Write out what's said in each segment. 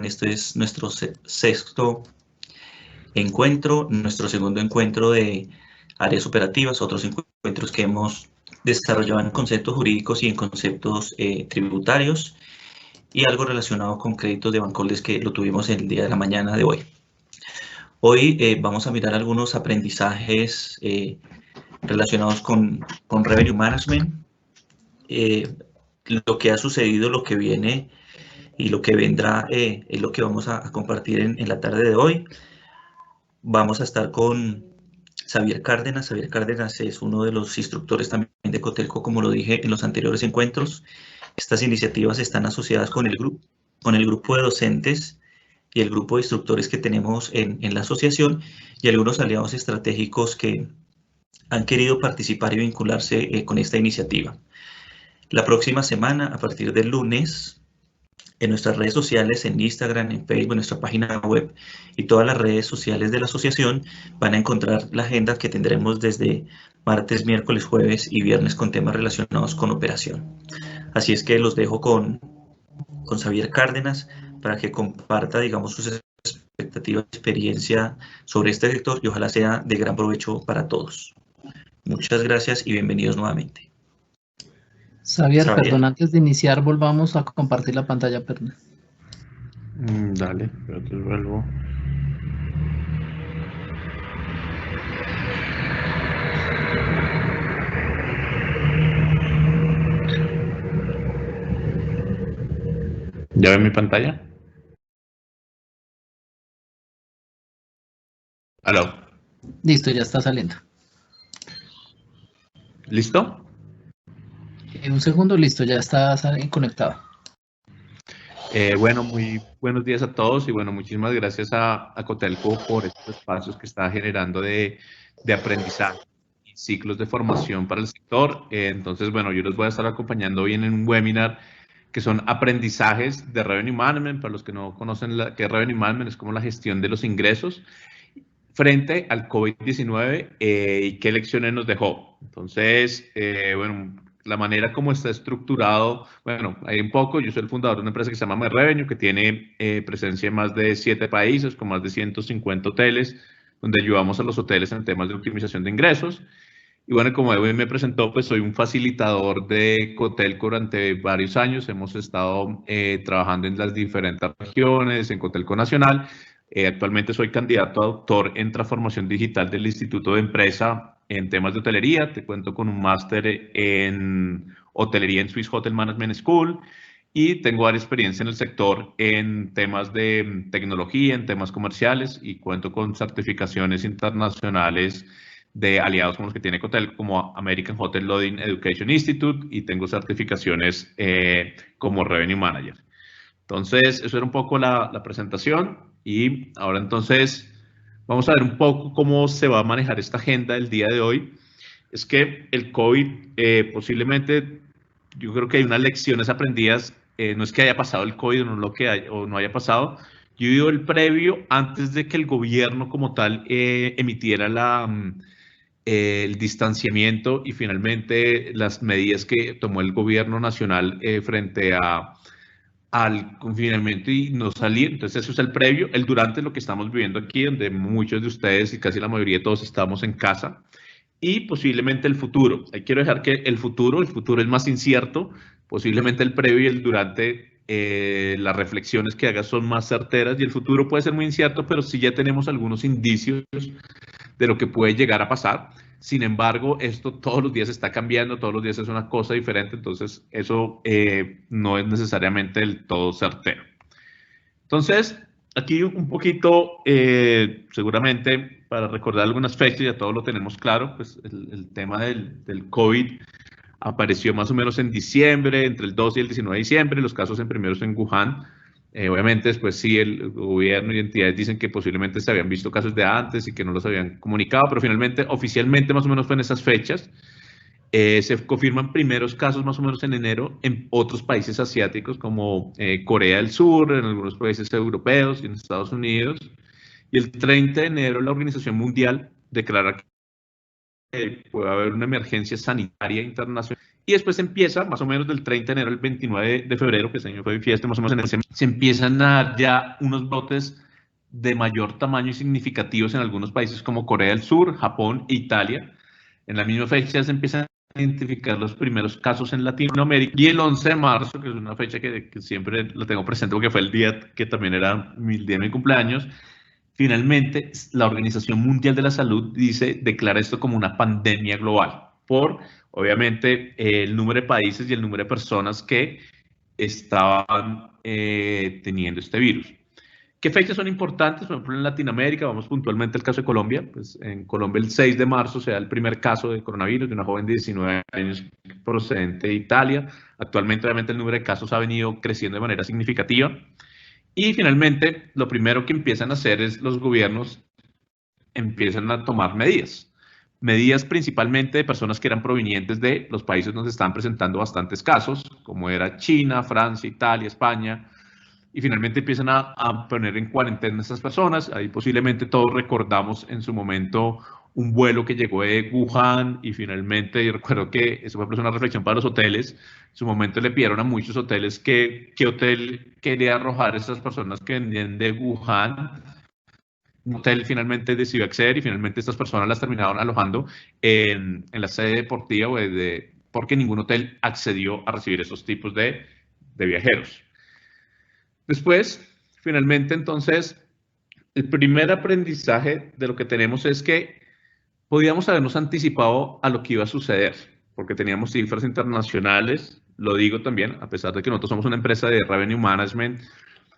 Este es nuestro sexto encuentro, nuestro segundo encuentro de áreas operativas, otros encuentros que hemos desarrollado en conceptos jurídicos y en conceptos tributarios, y algo relacionado con créditos de Bancoldes que lo tuvimos el día de la mañana de hoy. Hoy vamos a mirar algunos aprendizajes relacionados con Revenue Management, lo que ha sucedido, lo que viene y lo que vendrá es lo que vamos a compartir en la tarde de hoy. Vamos a estar con Xavier Cárdenas. Xavier Cárdenas es uno de los instructores también de Cotelco, como lo dije en los anteriores encuentros. Estas iniciativas están asociadas con el grupo de docentes y el grupo de instructores que tenemos en la asociación, y algunos aliados estratégicos que han querido participar y vincularse con esta iniciativa. La próxima semana, a partir del lunes, en nuestras redes sociales, en Instagram, en Facebook, en nuestra página web y todas las redes sociales de la asociación, van a encontrar la agenda que tendremos desde martes, miércoles, jueves y viernes con temas relacionados con operación. Así es que los dejo con Xavier Cárdenas para que comparta, digamos, sus expectativas y experiencia sobre este sector, y ojalá sea de gran provecho para todos. Muchas gracias y bienvenidos nuevamente. Xavier, perdón, antes de iniciar volvamos a compartir la pantalla, perdón. Dale, pero te vuelvo. ¿Ya ven mi pantalla? ¿Aló? Listo, ya está saliendo. ¿Listo? Un segundo, listo, ya está conectado. Bueno, muy buenos días a todos y bueno, muchísimas gracias a Cotelco por estos espacios que está generando de aprendizaje y ciclos de formación para el sector. Entonces, bueno, yo los voy a estar acompañando hoy en un webinar que son aprendizajes de Revenue Management. Para los que no conocen qué es Revenue Management, es como la gestión de los ingresos frente al COVID-19 y qué lecciones nos dejó. Entonces, bueno, la manera como está estructurado, bueno, hay un poco, yo soy el fundador de una empresa que se llama MyRevenue, que tiene presencia en más de 7 países, con más de 150 hoteles, donde ayudamos a los hoteles en temas de optimización de ingresos. Y bueno, como Edwin me presentó, pues soy un facilitador de Cotelco durante varios años. Hemos estado trabajando en las diferentes regiones, en Cotelco Nacional. Actualmente soy candidato a doctor en transformación digital del Instituto de Empresa en temas de hotelería. Te cuento con un máster en hotelería en Swiss Hotel Management School y tengo varias experiencia en el sector en temas de tecnología, en temas comerciales, y cuento con certificaciones internacionales de aliados como los que tiene Cotelco, como American Hotel Lodging Education Institute, y tengo certificaciones como Revenue Manager. Entonces, eso era un poco la presentación, y ahora entonces vamos a ver un poco cómo se va a manejar esta agenda del día de hoy. Es que el COVID posiblemente, yo creo que hay unas lecciones aprendidas, no es que haya pasado el COVID o no haya pasado. Yo digo el previo, antes de que el gobierno como tal emitiera el distanciamiento y finalmente las medidas que tomó el gobierno nacional frente al confinamiento y no salir. Entonces eso es el previo. El durante es lo que estamos viviendo aquí, donde muchos de ustedes y casi la mayoría de todos estamos en casa. Y posiblemente el futuro. Ahí quiero dejar que el futuro es más incierto. Posiblemente el previo y el durante, las reflexiones que hagas son más certeras, y el futuro puede ser muy incierto, pero sí ya tenemos algunos indicios de lo que puede llegar a pasar. Sin embargo, esto todos los días está cambiando, todos los días es una cosa diferente, entonces eso no es necesariamente del todo certero. Entonces, aquí un poquito, seguramente, para recordar algunas fechas, ya todo lo tenemos claro, pues el tema del COVID apareció más o menos en diciembre, entre el 2 y el 19 de diciembre, los casos en primeros en Wuhan. Obviamente, después sí, el gobierno y entidades dicen que posiblemente se habían visto casos de antes y que no los habían comunicado, pero finalmente, oficialmente, más o menos fue en esas fechas. Se confirman primeros casos más o menos en enero en otros países asiáticos como Corea del Sur, en algunos países europeos y en Estados Unidos. Y el 30 de enero la Organización Mundial declara puede haber una emergencia sanitaria internacional. Y después empieza, más o menos del 30 de enero al 29 de febrero, que ese año fue de fiesta, más o menos se empiezan a dar ya unos brotes de mayor tamaño y significativos en algunos países como Corea del Sur, Japón e Italia. En la misma fecha se empiezan a identificar los primeros casos en Latinoamérica. Y el 11 de marzo, que es una fecha que siempre la tengo presente porque fue el día que también era el día de mi cumpleaños, finalmente la Organización Mundial de la Salud declara esto como una pandemia global por, obviamente, el número de países y el número de personas que estaban teniendo este virus. ¿Qué fechas son importantes? Por ejemplo, en Latinoamérica, vamos puntualmente al caso de Colombia, pues en Colombia el 6 de marzo se da el primer caso de coronavirus de una joven de 19 años procedente de Italia. Actualmente, obviamente, el número de casos ha venido creciendo de manera significativa. Y finalmente, lo primero que empiezan a hacer es los gobiernos empiezan a tomar medidas. Medidas principalmente de personas que eran provenientes de los países donde estaban presentando bastantes casos, como era China, Francia, Italia, España, y finalmente empiezan a poner en cuarentena a estas personas. Ahí posiblemente todos recordamos en su momento un vuelo que llegó de Wuhan y finalmente, yo recuerdo que eso fue una reflexión para los hoteles. En su momento le pidieron a muchos hoteles qué hotel quería arrojar a esas personas que venían de Wuhan. Un hotel finalmente decidió acceder y finalmente estas personas las terminaron alojando en la sede deportiva porque ningún hotel accedió a recibir esos tipos de viajeros. Después, finalmente, entonces, el primer aprendizaje de lo que tenemos es que podíamos habernos anticipado a lo que iba a suceder, porque teníamos cifras internacionales, lo digo también, a pesar de que nosotros somos una empresa de revenue management,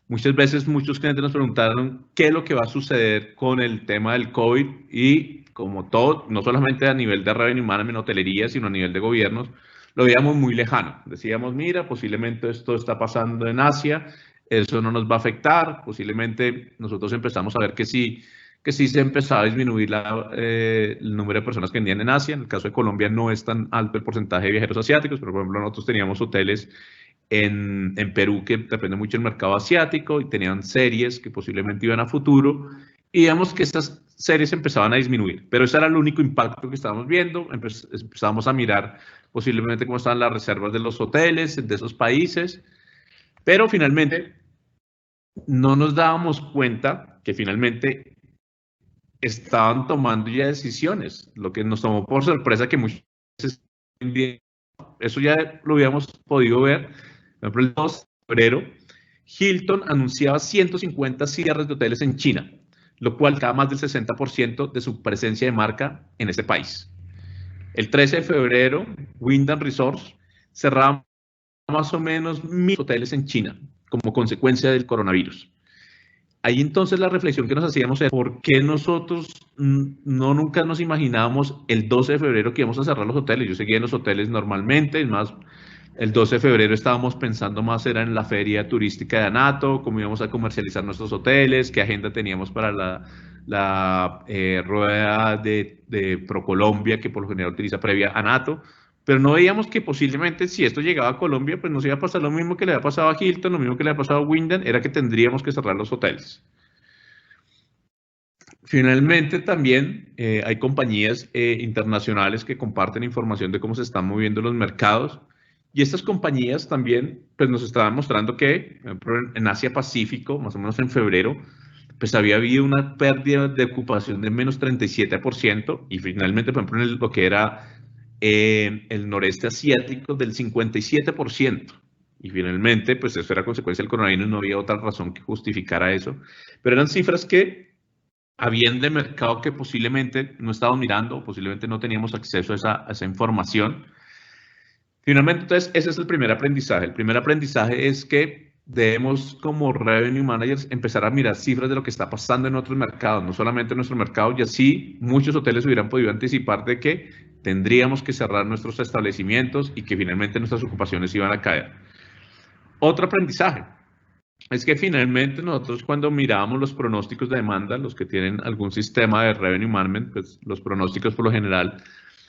muchas veces muchos clientes nos preguntaron qué es lo que va a suceder con el tema del COVID y como todo, no solamente a nivel de revenue management, hotelería, sino a nivel de gobiernos, lo veíamos muy lejano. Decíamos, mira, posiblemente esto está pasando en Asia, eso no nos va a afectar, posiblemente nosotros empezamos a ver que sí se empezaba a disminuir el número de personas que venían en Asia. En el caso de Colombia no es tan alto el porcentaje de viajeros asiáticos, pero por ejemplo nosotros teníamos hoteles en Perú que depende mucho del mercado asiático y tenían series que posiblemente iban a futuro y digamos que estas series empezaban a disminuir, pero ese era el único impacto que estábamos viendo. Empezábamos a mirar posiblemente cómo estaban las reservas de los hoteles de esos países, pero finalmente no nos dábamos cuenta que finalmente estaban tomando ya decisiones, lo que nos tomó por sorpresa que muchas veces, eso ya lo habíamos podido ver, por ejemplo, el 2 de febrero, Hilton anunciaba 150 cierres de hoteles en China, lo cual da más del 60% de su presencia de marca en ese país. El 13 de febrero, Wyndham Resorts cerraba más o menos 1.000 hoteles en China como consecuencia del coronavirus. Ahí entonces la reflexión que nos hacíamos era por qué nosotros nunca nos imaginábamos el 12 de febrero que íbamos a cerrar los hoteles. Yo seguía en los hoteles normalmente, es más, el 12 de febrero estábamos pensando más era en la feria turística de Anato, cómo íbamos a comercializar nuestros hoteles, qué agenda teníamos para la rueda de ProColombia, que por lo general utiliza previa Anato. Pero no veíamos que posiblemente si esto llegaba a Colombia, pues nos iba a pasar lo mismo que le había pasado a Hilton, lo mismo que le había pasado a Wyndham, era que tendríamos que cerrar los hoteles. Finalmente también hay compañías internacionales que comparten información de cómo se están moviendo los mercados y estas compañías también pues, nos estaban mostrando que en Asia Pacífico, más o menos en febrero, pues había habido una pérdida de ocupación de menos 37% y finalmente, por ejemplo, en lo que era el noreste asiático del 57%. Y finalmente, pues eso era consecuencia del coronavirus, no había otra razón que justificara eso. Pero eran cifras que habían de mercado que posiblemente no estábamos mirando, posiblemente no teníamos acceso a esa información. Finalmente, entonces, ese es el primer aprendizaje. El primer aprendizaje es que debemos, como revenue managers, empezar a mirar cifras de lo que está pasando en otros mercados, no solamente en nuestro mercado, y así muchos hoteles hubieran podido anticipar de que tendríamos que cerrar nuestros establecimientos y que finalmente nuestras ocupaciones iban a caer. Otro aprendizaje es que finalmente nosotros cuando mirábamos los pronósticos de demanda, los que tienen algún sistema de revenue management, pues los pronósticos por lo general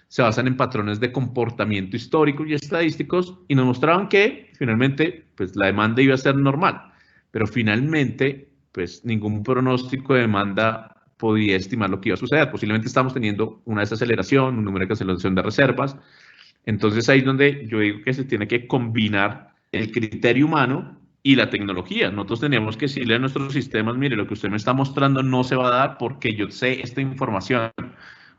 se basan en patrones de comportamiento histórico y estadísticos y nos mostraban que finalmente pues la demanda iba a ser normal, pero finalmente pues ningún pronóstico de demanda podía estimar lo que iba a suceder. Posiblemente estamos teniendo una desaceleración, un número de cancelación de reservas. Entonces ahí es donde yo digo que se tiene que combinar el criterio humano y la tecnología. Nosotros tenemos que decirle a nuestros sistemas, mire, lo que usted me está mostrando no se va a dar porque yo sé esta información.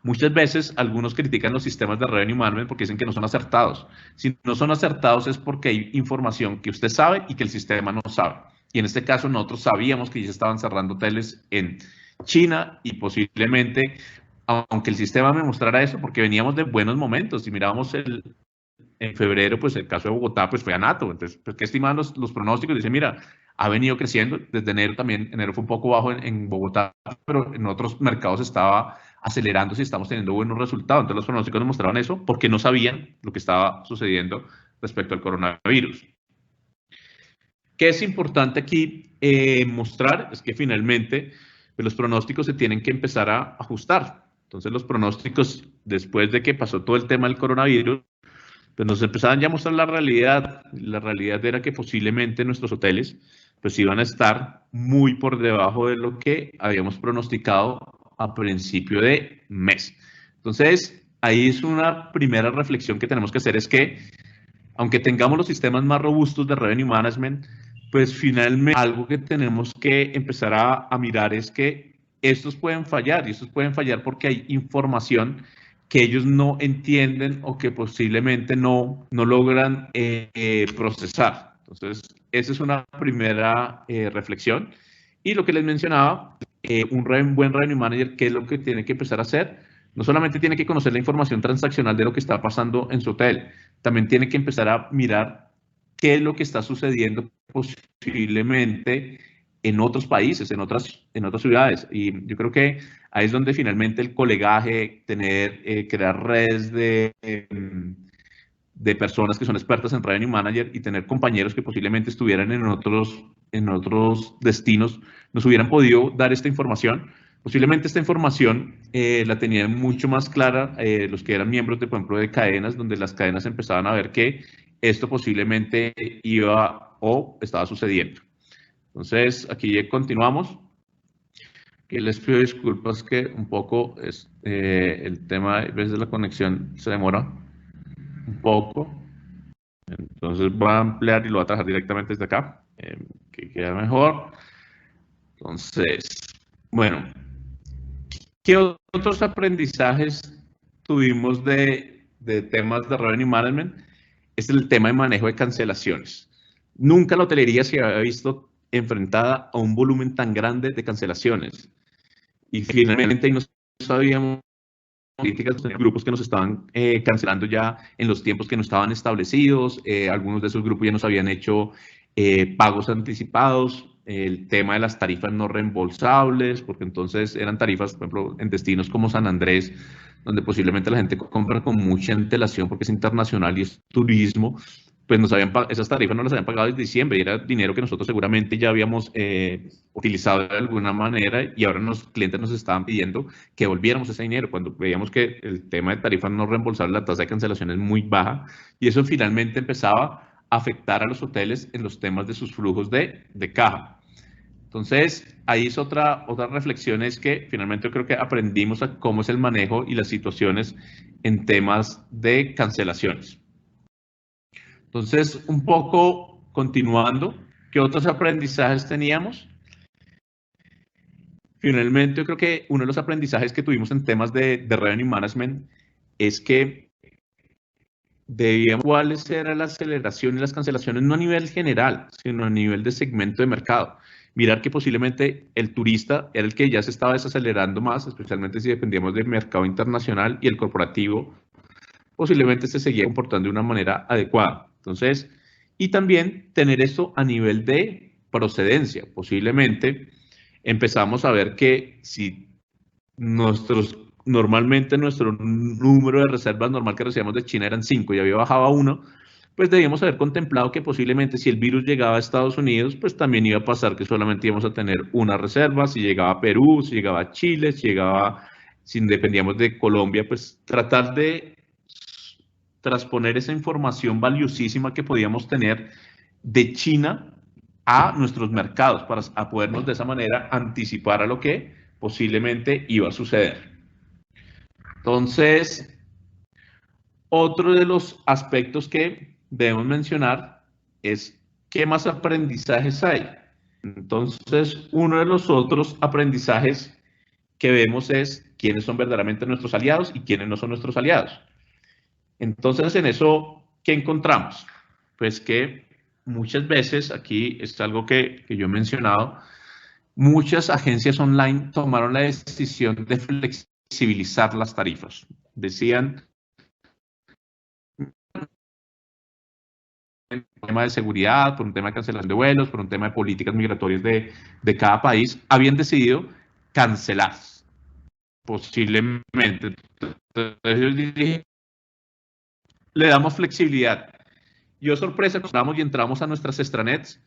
Muchas veces algunos critican los sistemas de revenue management porque dicen que no son acertados. Si no son acertados es porque hay información que usted sabe y que el sistema no sabe. Y en este caso nosotros sabíamos que ya estaban cerrando hoteles en China y posiblemente, aunque el sistema me mostrara eso, porque veníamos de buenos momentos. Si mirábamos en febrero, pues el caso de Bogotá pues fue a nato. Entonces, pues, ¿qué estiman los pronósticos? Dicen, mira, ha venido creciendo. Desde enero también, enero fue un poco bajo en Bogotá, pero en otros mercados estaba acelerando si estamos teniendo buenos resultados. Entonces los pronósticos nos mostraban eso porque no sabían lo que estaba sucediendo respecto al coronavirus. ¿Qué es importante aquí mostrar? Es que finalmente pues, los pronósticos se tienen que empezar a ajustar. Entonces los pronósticos, después de que pasó todo el tema del coronavirus, pues nos empezaban ya a mostrar la realidad. La realidad era que posiblemente nuestros hoteles pues iban a estar muy por debajo de lo que habíamos pronosticado a principio de mes. Entonces, ahí es una primera reflexión que tenemos que hacer, es que aunque tengamos los sistemas más robustos de revenue management, pues finalmente algo que tenemos que empezar a mirar es que estos pueden fallar, y estos pueden fallar porque hay información que ellos no entienden o que posiblemente no logran procesar. Entonces, esa es una primera reflexión. Y lo que les mencionaba, un buen revenue manager, ¿qué es lo que tiene que empezar a hacer? No solamente tiene que conocer la información transaccional de lo que está pasando en su hotel, también tiene que empezar a mirar qué es lo que está sucediendo posiblemente en otros países, en otras ciudades. Y yo creo que ahí es donde finalmente el colegaje, crear redes de personas que son expertas en revenue manager y tener compañeros que posiblemente estuvieran en otros destinos, nos hubieran podido dar esta información. Posiblemente esta información la tenían mucho más clara los que eran miembros, por ejemplo, de cadenas, donde las cadenas empezaban a ver que esto posiblemente iba o estaba sucediendo. Entonces, aquí continuamos. Que les pido disculpas que un poco el tema, a veces la conexión se demora un poco. Entonces voy a ampliar y lo voy a trabajar directamente desde acá, que queda mejor. Entonces, bueno, ¿qué otros aprendizajes tuvimos de temas de revenue management? Es el tema de manejo de cancelaciones. Nunca la hotelería se había visto enfrentada a un volumen tan grande de cancelaciones. Y finalmente no sabíamos políticas, grupos que nos estaban cancelando ya en los tiempos que no estaban establecidos. Algunos de esos grupos ya nos habían hecho pagos anticipados. El tema de las tarifas no reembolsables, porque entonces eran tarifas, por ejemplo, en destinos como San Andrés, donde posiblemente la gente compra con mucha antelación porque es internacional y es turismo, pues esas tarifas no las habían pagado desde diciembre y era dinero que nosotros seguramente ya habíamos utilizado de alguna manera y ahora los clientes nos estaban pidiendo que volviéramos ese dinero cuando veíamos que el tema de tarifas no reembolsables, la tasa de cancelación es muy baja y eso finalmente empezaba a afectar a los hoteles en los temas de sus flujos de caja. Entonces, ahí es otra reflexión, es que finalmente yo creo que aprendimos a cómo es el manejo y las situaciones en temas de cancelaciones. Entonces, un poco continuando, ¿qué otros aprendizajes teníamos? Finalmente, yo creo que uno de los aprendizajes que tuvimos en temas de revenue management es que debíamos cuál era la aceleración y las cancelaciones, no a nivel general, sino a nivel de segmento de mercado. Mirar que posiblemente el turista era el que ya se estaba desacelerando más, especialmente si dependíamos del mercado internacional, y el corporativo posiblemente se seguía comportando de una manera adecuada. Entonces, y también tener esto a nivel de procedencia. Posiblemente empezamos a ver que si normalmente nuestro número de reservas normal que recibíamos de China eran 5 y había bajado a 1, pues debíamos haber contemplado que posiblemente si el virus llegaba a Estados Unidos, pues también iba a pasar que solamente íbamos a tener una reserva. Si llegaba a Perú, si llegaba a Chile, si dependíamos de Colombia, pues tratar de transponer esa información valiosísima que podíamos tener de China a nuestros mercados para podernos de esa manera anticipar a lo que posiblemente iba a suceder. Entonces, otro de los aspectos que debemos mencionar es qué más aprendizajes hay. Entonces, uno de los otros aprendizajes que vemos es quiénes son verdaderamente nuestros aliados y quiénes no son nuestros aliados. Entonces, en eso, ¿qué encontramos? Pues que muchas veces, aquí es algo que yo he mencionado, muchas agencias online tomaron la decisión de flexibilizar las tarifas. Decían, por un tema de seguridad, por un tema de cancelación de vuelos, por un tema de políticas migratorias de cada país, habían decidido cancelar, posiblemente. Entonces yo dije, le damos flexibilidad. Yo, sorpresa, encontramos y entramos a nuestras extranets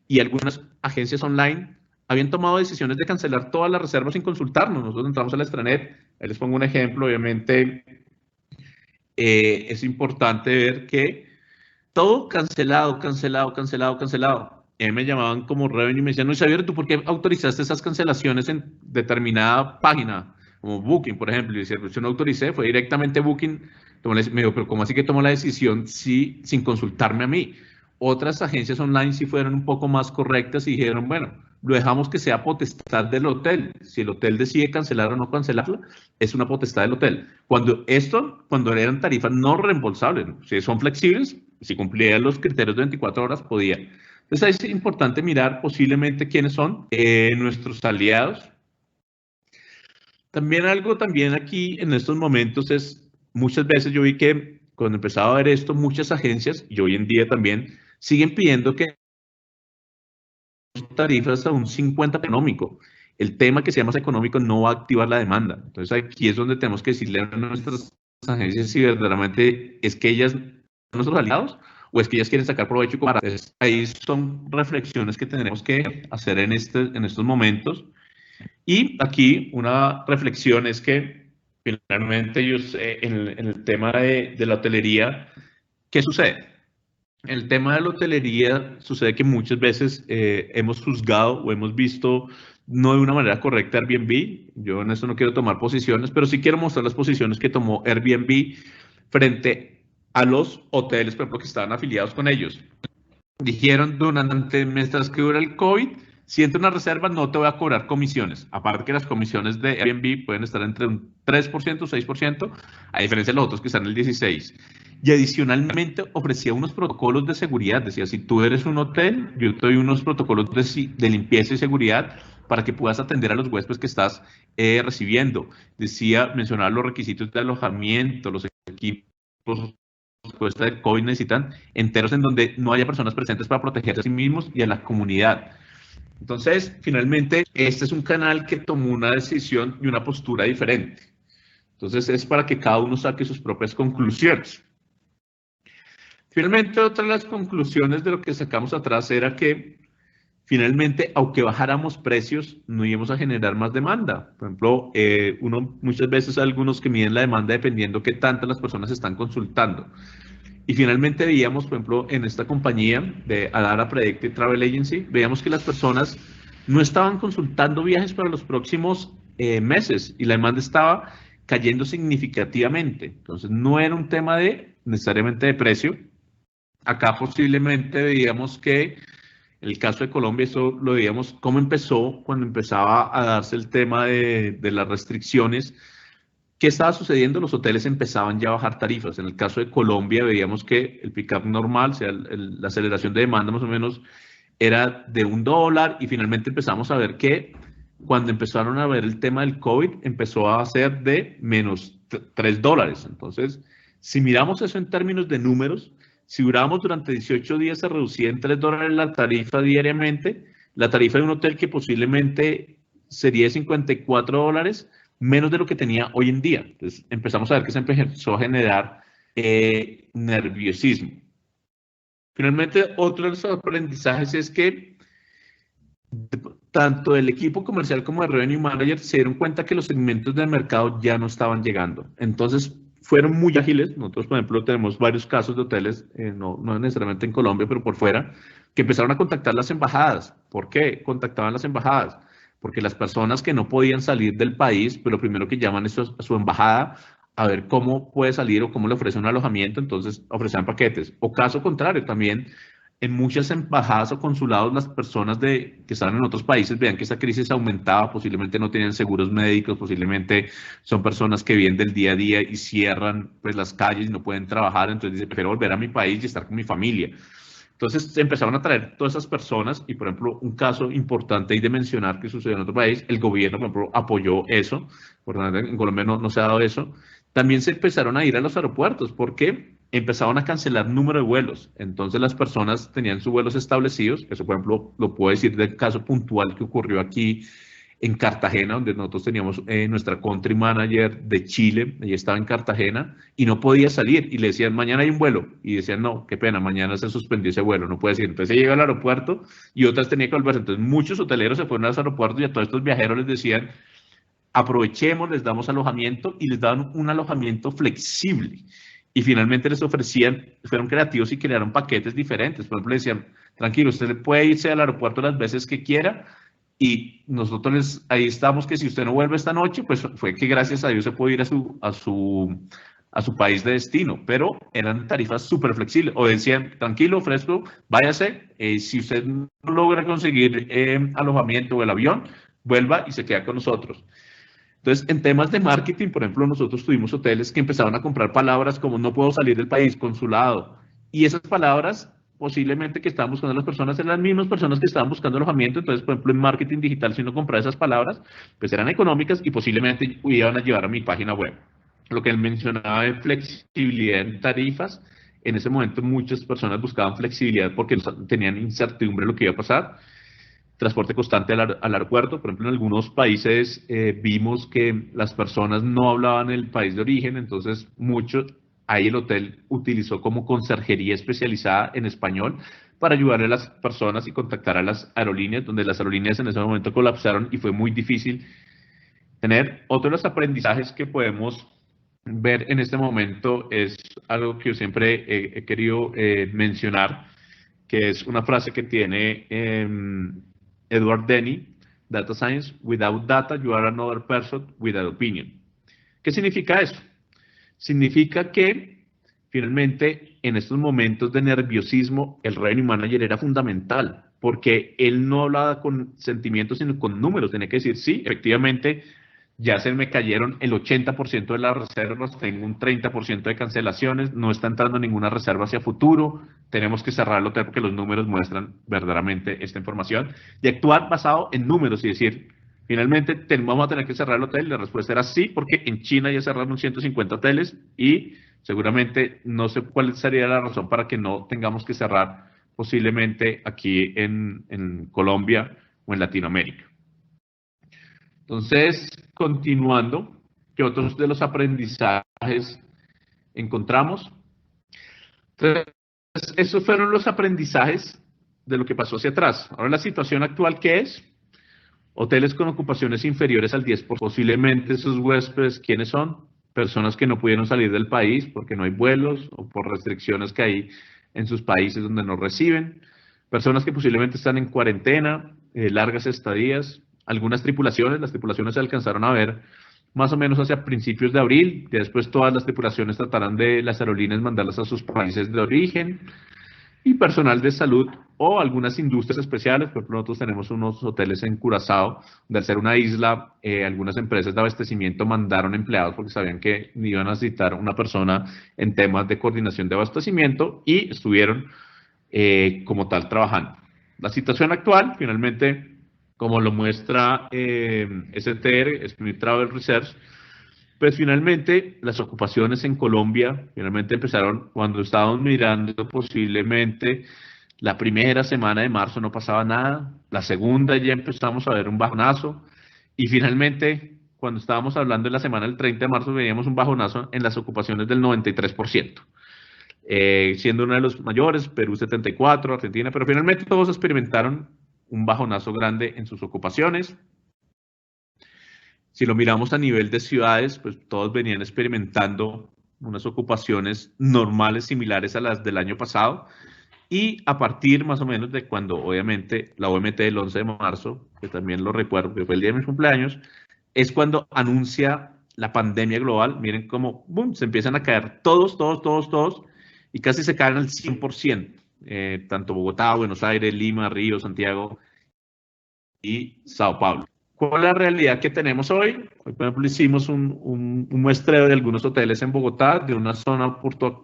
y algunas agencias online habían tomado decisiones de cancelar todas las reservas sin consultarnos. Nosotros entramos a la extranet, ahí les pongo un ejemplo, obviamente es importante ver que todo cancelado, cancelado, cancelado, cancelado. Me llamaban como revenue y me decían, no, Xavier, ¿tú por qué autorizaste esas cancelaciones en determinada página? Como Booking, por ejemplo. Y decía, pues yo no autoricé, fue directamente Booking. Me dijo, pero ¿cómo así que tomó la decisión sin consultarme a mí? Otras agencias online sí fueron un poco más correctas y dijeron, bueno, lo dejamos que sea potestad del hotel. Si el hotel decide cancelar o no cancelarla, es una potestad del hotel. Cuando eran tarifas no reembolsables, ¿no? Si son flexibles, si cumplían los criterios de 24 horas, podía. Entonces ahí es importante mirar posiblemente quiénes son nuestros aliados. También aquí en estos momentos es, muchas veces yo vi que cuando empezaba a ver esto, muchas agencias, y hoy en día también, siguen pidiendo que tarifas a un 50% económico. El tema que sea más económico no va a activar la demanda. Entonces aquí es donde tenemos que decirle a nuestras agencias si verdaderamente es que ellas son nuestros aliados o es que ellas quieren sacar provecho y cobrar. Entonces, ahí son reflexiones que tenemos que hacer en estos momentos. Y aquí una reflexión es que finalmente ellos en el tema de la hotelería, ¿qué sucede? El tema de la hotelería sucede que muchas veces hemos juzgado o hemos visto no de una manera correcta Airbnb. Yo en esto no quiero tomar posiciones, pero sí quiero mostrar las posiciones que tomó Airbnb frente a los hoteles, por ejemplo, que estaban afiliados con ellos. Dijeron mientras que dura el COVID, si entra una reserva no te voy a cobrar comisiones. Aparte que las comisiones de Airbnb pueden estar entre un 3% o 6%, a diferencia de los otros que están en el 16%. Y adicionalmente ofrecía unos protocolos de seguridad. Decía, si tú eres un hotel, yo te doy unos protocolos de limpieza y seguridad para que puedas atender a los huéspedes que estás recibiendo. Mencionaba los requisitos de alojamiento, los equipos de COVID necesitan enteros en donde no haya personas presentes para protegerse a sí mismos y a la comunidad. Entonces, finalmente, este es un canal que tomó una decisión y una postura diferente. Entonces, es para que cada uno saque sus propias conclusiones. Finalmente, otra de las conclusiones de lo que sacamos atrás era que, finalmente, aunque bajáramos precios, no íbamos a generar más demanda. Por ejemplo, muchas veces hay algunos que miden la demanda dependiendo qué tantas las personas están consultando. Y finalmente veíamos, por ejemplo, en esta compañía de Adara Predictive Travel Agency, veíamos que las personas no estaban consultando viajes para los próximos meses y la demanda estaba cayendo significativamente. Entonces, no era un tema necesariamente de precio. Acá posiblemente veíamos que en el caso de Colombia, eso lo veíamos cómo empezó cuando empezaba a darse el tema de las restricciones. ¿Qué estaba sucediendo? Los hoteles empezaban ya a bajar tarifas. En el caso de Colombia veíamos que el pick-up normal, o sea, la aceleración de demanda más o menos era de $1 y finalmente empezamos a ver que cuando empezaron a ver el tema del COVID empezó a ser de menos $3. Entonces, si miramos eso en términos de números, si durábamos durante 18 días se reducía en $3 la tarifa diariamente, la tarifa de un hotel que posiblemente sería de $54, menos de lo que tenía hoy en día. Entonces empezamos a ver que se empezó a generar nerviosismo. Finalmente, otro de los aprendizajes es que tanto el equipo comercial como el Revenue Manager se dieron cuenta que los segmentos del mercado ya no estaban llegando. Entonces, fueron muy ágiles. Nosotros, por ejemplo, tenemos varios casos de hoteles, no necesariamente en Colombia, pero por fuera, que empezaron a contactar las embajadas. ¿Por qué contactaban las embajadas? porque las personas que no podían salir del país, pues lo primero que llaman es a su embajada a ver cómo puede salir o cómo le ofrece un alojamiento, entonces ofrecían paquetes. O caso contrario, también en muchas embajadas o consulados las personas que estaban en otros países veían que esa crisis aumentaba, posiblemente no tenían seguros médicos, posiblemente son personas que viven del día a día y cierran pues las calles y no pueden trabajar, entonces dice, prefiero volver a mi país y estar con mi familia. Entonces se empezaron a traer todas esas personas y, por ejemplo, un caso importante y de mencionar que sucedió en otro país, el gobierno, por ejemplo, apoyó eso, por ejemplo, en Colombia no se ha dado eso. También se empezaron a ir a los aeropuertos porque empezaron a cancelar número de vuelos. Entonces las personas tenían sus vuelos establecidos, eso, por ejemplo, lo puedo decir del caso puntual que ocurrió aquí en Cartagena, donde nosotros teníamos nuestra country manager de Chile, ella estaba en Cartagena y no podía salir y le decían, mañana hay un vuelo, y decían, no, qué pena, mañana se suspendió ese vuelo, no puede ir. Entonces ella llega al aeropuerto y otras tenían que volverse. Entonces muchos hoteleros se fueron a los aeropuertos y a todos estos viajeros les decían, aprovechemos, les damos alojamiento y les daban un alojamiento flexible. Y finalmente les ofrecían, fueron creativos y crearon paquetes diferentes. Por ejemplo, le decían, tranquilo, usted puede irse al aeropuerto las veces que quiera, y nosotros ahí estamos que si usted no vuelve esta noche, pues fue que gracias a Dios se puede ir a su país de destino, pero eran tarifas súper flexibles, o decían, tranquilo, fresco, váyase, si usted no logra conseguir alojamiento o el avión, vuelva y se queda con nosotros. Entonces, en temas de marketing, por ejemplo, nosotros tuvimos hoteles que empezaban a comprar palabras como no puedo salir del país, consulado, y esas palabras posiblemente que estaban buscando las personas eran las mismas personas que estaban buscando alojamiento. Entonces, por ejemplo, en marketing digital, si uno compraba esas palabras, pues eran económicas y posiblemente iban a llevar a mi página web. Lo que él mencionaba de flexibilidad en tarifas, en ese momento muchas personas buscaban flexibilidad porque tenían incertidumbre de lo que iba a pasar. Transporte constante al aeropuerto. Por ejemplo, en algunos países vimos que las personas no hablaban el país de origen, entonces ahí el hotel utilizó como conserjería especializada en español para ayudar a las personas y contactar a las aerolíneas, donde las aerolíneas en ese momento colapsaron y fue muy difícil tener. Otro de los aprendizajes que podemos ver en este momento es algo que yo siempre he querido mencionar, que es una frase que tiene Edward Denny, Data Science: without data, you are another person without opinion. ¿Qué significa eso? Significa que finalmente en estos momentos de nerviosismo el revenue manager era fundamental, porque él no hablaba con sentimientos sino con números. Tenía que decir, sí, efectivamente ya se me cayeron el 80% de las reservas, tengo un 30% de cancelaciones, no está entrando ninguna reserva hacia futuro, tenemos que cerrar el hotel porque los números muestran verdaderamente esta información, y actuar basado en números y decir, finalmente vamos a tener que cerrar el hotel. La respuesta era sí, porque en China ya cerraron 150 hoteles y seguramente no sé cuál sería la razón para que no tengamos que cerrar posiblemente aquí en Colombia o en Latinoamérica. Entonces, continuando, ¿qué otros de los aprendizajes encontramos? Entonces, esos fueron los aprendizajes de lo que pasó hacia atrás. Ahora la situación actual, ¿qué es? Hoteles con ocupaciones inferiores al 10%. Posiblemente esos huéspedes, ¿quiénes son? Personas que no pudieron salir del país porque no hay vuelos o por restricciones que hay en sus países donde no reciben. Personas que posiblemente están en cuarentena, largas estadías. Algunas tripulaciones, las tripulaciones se alcanzaron a ver más o menos hacia principios de abril. Después todas las tripulaciones tratarán de las aerolíneas mandarlas a sus países de origen. Y personal de salud o algunas industrias especiales. Por ejemplo, nosotros tenemos unos hoteles en Curazao, donde al ser una isla, algunas empresas de abastecimiento mandaron empleados porque sabían que iban a necesitar una persona en temas de coordinación de abastecimiento y estuvieron como tal trabajando. La situación actual, finalmente, como lo muestra STR, Smith Travel Research, pues finalmente las ocupaciones en Colombia finalmente empezaron cuando estábamos mirando posiblemente la primera semana de marzo no pasaba nada, la segunda ya empezamos a ver un bajonazo y finalmente cuando estábamos hablando de la semana del 30 de marzo veíamos un bajonazo en las ocupaciones del 93%. Siendo uno de los mayores, Perú 74%, Argentina, pero finalmente todos experimentaron un bajonazo grande en sus ocupaciones. Si lo miramos a nivel de ciudades, pues todos venían experimentando unas ocupaciones normales similares a las del año pasado y a partir más o menos de cuando, obviamente, la OMT del 11 de marzo, que también lo recuerdo, que fue el día de mis cumpleaños, es cuando anuncia la pandemia global. Miren cómo, boom, se empiezan a caer todos, y casi se caen al 100%, tanto Bogotá, Buenos Aires, Lima, Río, Santiago y Sao Paulo. ¿Cuál es la realidad que tenemos hoy? Hoy, por ejemplo, hicimos un muestreo de algunos hoteles en Bogotá, de una zona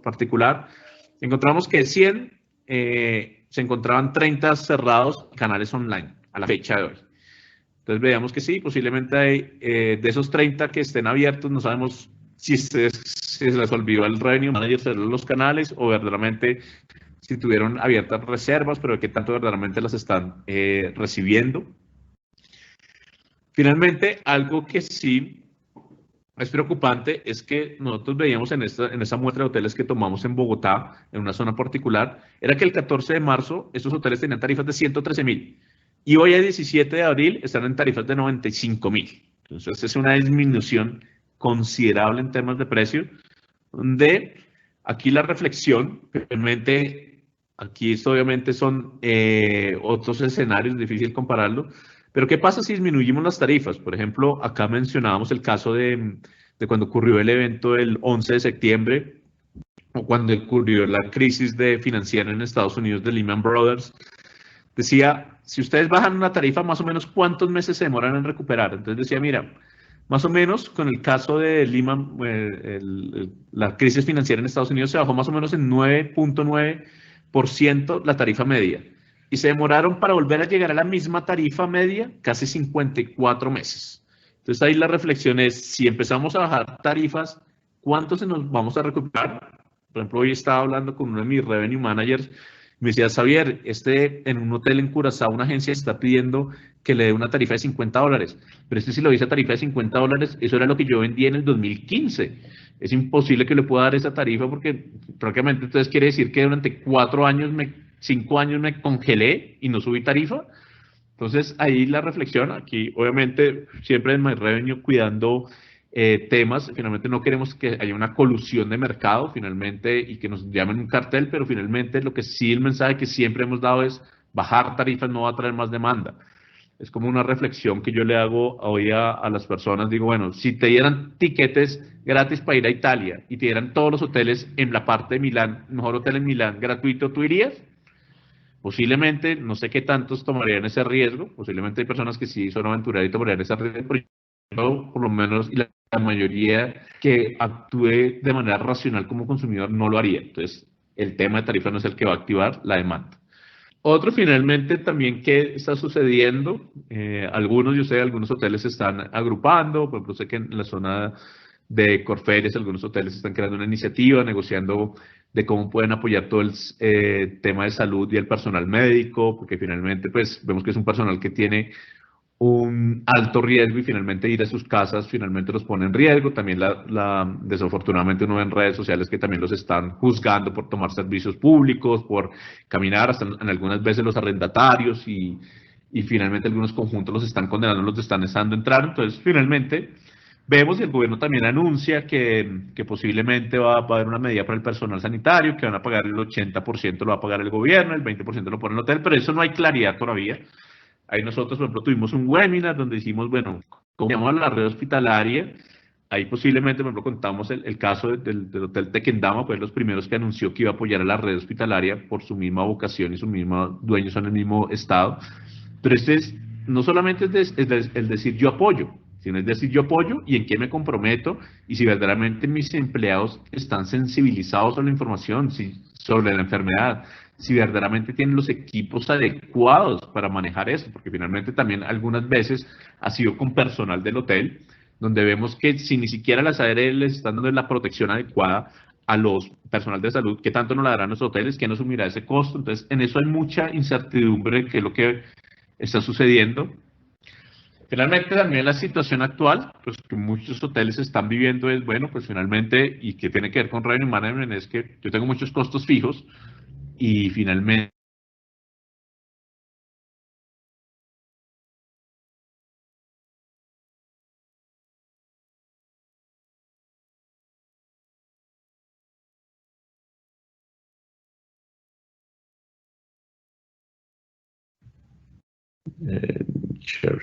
particular. Encontramos que 100 se encontraban 30 cerrados canales online a la fecha de hoy. Entonces veíamos que sí, posiblemente hay, de esos 30 que estén abiertos, no sabemos si se les olvidó el revenue manager cerrar los canales o verdaderamente si tuvieron abiertas reservas, pero de qué tanto verdaderamente las están recibiendo. Finalmente, algo que sí es preocupante es que nosotros veíamos en esa muestra de hoteles que tomamos en Bogotá, en una zona particular, era que el 14 de marzo estos hoteles tenían tarifas de 113.000 y hoy a 17 de abril están en tarifas de 95.000. Entonces es una disminución considerable en temas de precio, donde aquí la reflexión, realmente, aquí esto obviamente son otros escenarios, difícil compararlo, pero ¿qué pasa si disminuimos las tarifas? Por ejemplo, acá mencionábamos el caso de cuando ocurrió el evento el 11 de septiembre, o cuando ocurrió la crisis financiera en Estados Unidos de Lehman Brothers. Decía, si ustedes bajan una tarifa, más o menos, ¿cuántos meses se demoran en recuperar? Entonces decía, mira, más o menos, con el caso de Lehman, la crisis financiera en Estados Unidos se bajó más o menos en 9.9% la tarifa media. Y se demoraron para volver a llegar a la misma tarifa media casi 54 meses. Entonces ahí la reflexión es, si empezamos a bajar tarifas, ¿cuánto se nos vamos a recuperar? Por ejemplo, hoy estaba hablando con uno de mis revenue managers. Me decía, Xavier, en un hotel en Curazao, una agencia está pidiendo que le dé una tarifa de $50. Pero si lo dice a tarifa de $50, eso era lo que yo vendía en el 2015. Es imposible que le pueda dar esa tarifa porque prácticamente entonces quiere decir que durante 4 años, 5 años me congelé y no subí tarifa. Entonces ahí la reflexión, aquí obviamente siempre en My Revenue cuidando temas, finalmente no queremos que haya una colusión de mercado finalmente y que nos llamen un cartel, pero finalmente lo que sí el mensaje que siempre hemos dado es bajar tarifas no va a traer más demanda. Es como una reflexión que yo le hago hoy a las personas. Digo, bueno, si te dieran tiquetes gratis para ir a Italia y te dieran todos los hoteles en la parte de Milán, mejor hotel en Milán, gratuito, ¿tú irías? Posiblemente, no sé qué tantos tomarían ese riesgo, posiblemente hay personas que sí son aventuradas y tomarían ese riesgo, pero yo, por lo menos, y la mayoría que actúe de manera racional como consumidor no lo haría. Entonces, el tema de tarifa no es el que va a activar la demanda. Otro finalmente también que está sucediendo, yo sé, algunos hoteles se están agrupando, por ejemplo, sé que en la zona de Corferias algunos hoteles están creando una iniciativa, negociando de cómo pueden apoyar todo el tema de salud y el personal médico, porque finalmente pues vemos que es un personal que tiene un alto riesgo y finalmente ir a sus casas finalmente los pone en riesgo. También desafortunadamente uno ve en redes sociales que también los están juzgando por tomar servicios públicos, por caminar, hasta en algunas veces los arrendatarios y finalmente algunos conjuntos los están condenando, los están dejando entrar. Entonces finalmente vemos y el gobierno también anuncia que posiblemente va a haber una medida para el personal sanitario, que van a pagar el 80% lo va a pagar el gobierno, el 20% lo pone el hotel, pero eso no hay claridad todavía. Ahí nosotros, por ejemplo, tuvimos un webinar donde hicimos, bueno, cómo llamamos a la red hospitalaria. Ahí posiblemente, por ejemplo, contamos el caso del Hotel Tequendama, fue los primeros que anunció que iba a apoyar a la red hospitalaria por su misma vocación y su misma dueños son el mismo estado. Pero no solamente el decir yo apoyo, sino es decir yo apoyo y en qué me comprometo y si verdaderamente mis empleados están sensibilizados sobre la información, sobre la enfermedad, si verdaderamente tienen los equipos adecuados para manejar eso, porque finalmente también algunas veces ha sido con personal del hotel, donde vemos que si ni siquiera las ARL les están dando la protección adecuada a los personal de salud, ¿qué tanto nos la darán los hoteles? ¿Quién nos asumirá ese costo? Entonces, en eso hay mucha incertidumbre, que es lo que está sucediendo. Finalmente, también la situación actual, pues que muchos hoteles están viviendo es, bueno, pues finalmente, y que tiene que ver con revenue management, es que yo tengo muchos costos fijos y finalmente Share.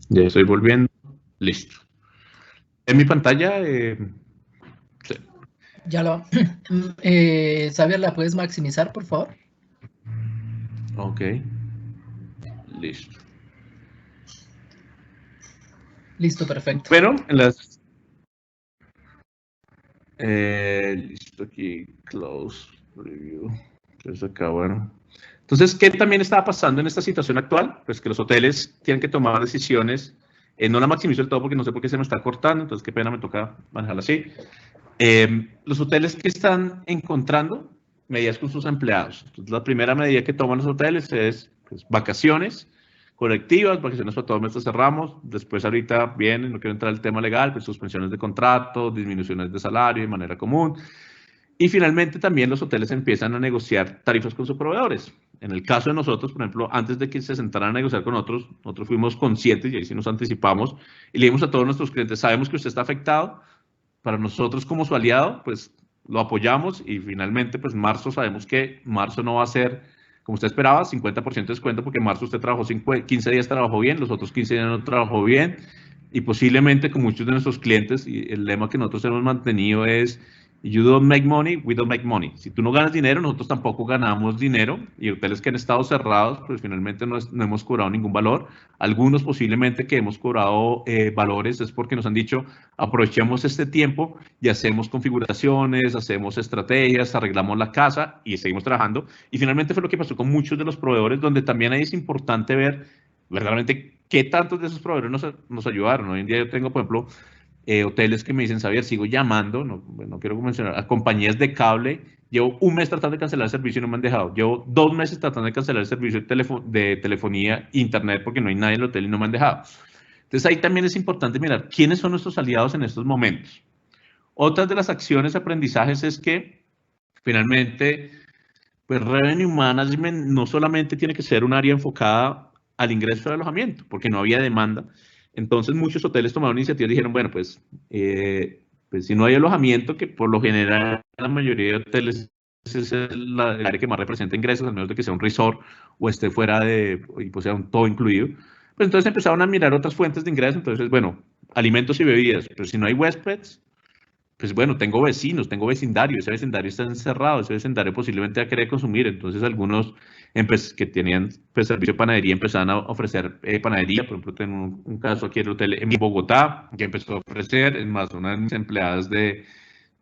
Ya estoy volviendo. Listo. En mi pantalla. Sí. Ya lo. Xavier, ¿la puedes maximizar, por favor? Ok. Listo. Listo, perfecto. Bueno, en las. Listo aquí. Close. Review. Entonces acá, bueno. Entonces, ¿qué también estaba pasando en esta situación actual? Pues que los hoteles tienen que tomar decisiones. No la maximizo del todo porque no sé por qué se me está cortando, entonces qué pena, me toca manejarla así. Los hoteles que están encontrando medidas con sus empleados. Entonces, la primera medida que toman los hoteles es pues, vacaciones colectivas, vacaciones para todo el mes cerramos. Después ahorita viene, no quiero entrar al tema legal, pues suspensiones de contrato, disminuciones de salario de manera común. Y finalmente también los hoteles empiezan a negociar tarifas con sus proveedores. En el caso de nosotros, por ejemplo, antes de que se sentaran a negociar con nosotros fuimos conscientes y ahí sí nos anticipamos y le dimos a todos nuestros clientes, sabemos que usted está afectado, para nosotros como su aliado, pues lo apoyamos y finalmente, pues marzo, sabemos que marzo no va a ser, como usted esperaba, 50% de descuento porque en marzo usted trabajó 15 días, trabajó bien, los otros 15 días no trabajó bien y posiblemente con muchos de nuestros clientes, y el lema que nosotros hemos mantenido es You don't make money, we don't make money. Si tú no ganas dinero, nosotros tampoco ganamos dinero. Y hoteles que han estado cerrados, pues finalmente no hemos cobrado ningún valor. Algunos posiblemente que hemos cobrado valores es porque nos han dicho, aprovechemos este tiempo y hacemos configuraciones, hacemos estrategias, arreglamos la casa y seguimos trabajando. Y finalmente fue lo que pasó con muchos de los proveedores, donde también ahí es importante ver verdaderamente qué tantos de esos proveedores nos ayudaron. Hoy en día yo tengo, por ejemplo, hoteles que me dicen, Xavier, sigo llamando, no quiero mencionar, a compañías de cable, llevo un mes tratando de cancelar el servicio y no me han dejado, llevo 2 meses tratando de cancelar el servicio de telefonía, internet, porque no hay nadie en el hotel y no me han dejado. Entonces ahí también es importante mirar quiénes son nuestros aliados en estos momentos. Otras de las acciones, aprendizajes es que finalmente, pues Revenue Management no solamente tiene que ser un área enfocada al ingreso de alojamiento, porque no había demanda. Entonces muchos hoteles tomaron iniciativa y dijeron, bueno, pues si no hay alojamiento, que por lo general la mayoría de hoteles es el área que más representa ingresos, al menos de que sea un resort o esté fuera de, y pues sea un todo incluido, pues entonces empezaron a mirar otras fuentes de ingresos. Entonces, bueno, alimentos y bebidas, pero si no hay huéspedes, pues bueno, tengo vecinos, tengo vecindario, ese vecindario está encerrado, ese vecindario posiblemente va a querer consumir, entonces algunos que tenían pues, servicio de panadería empezaron a ofrecer panadería. Por ejemplo, tengo un caso aquí en el hotel en Bogotá que empezó a ofrecer, es más, una de mis empleadas de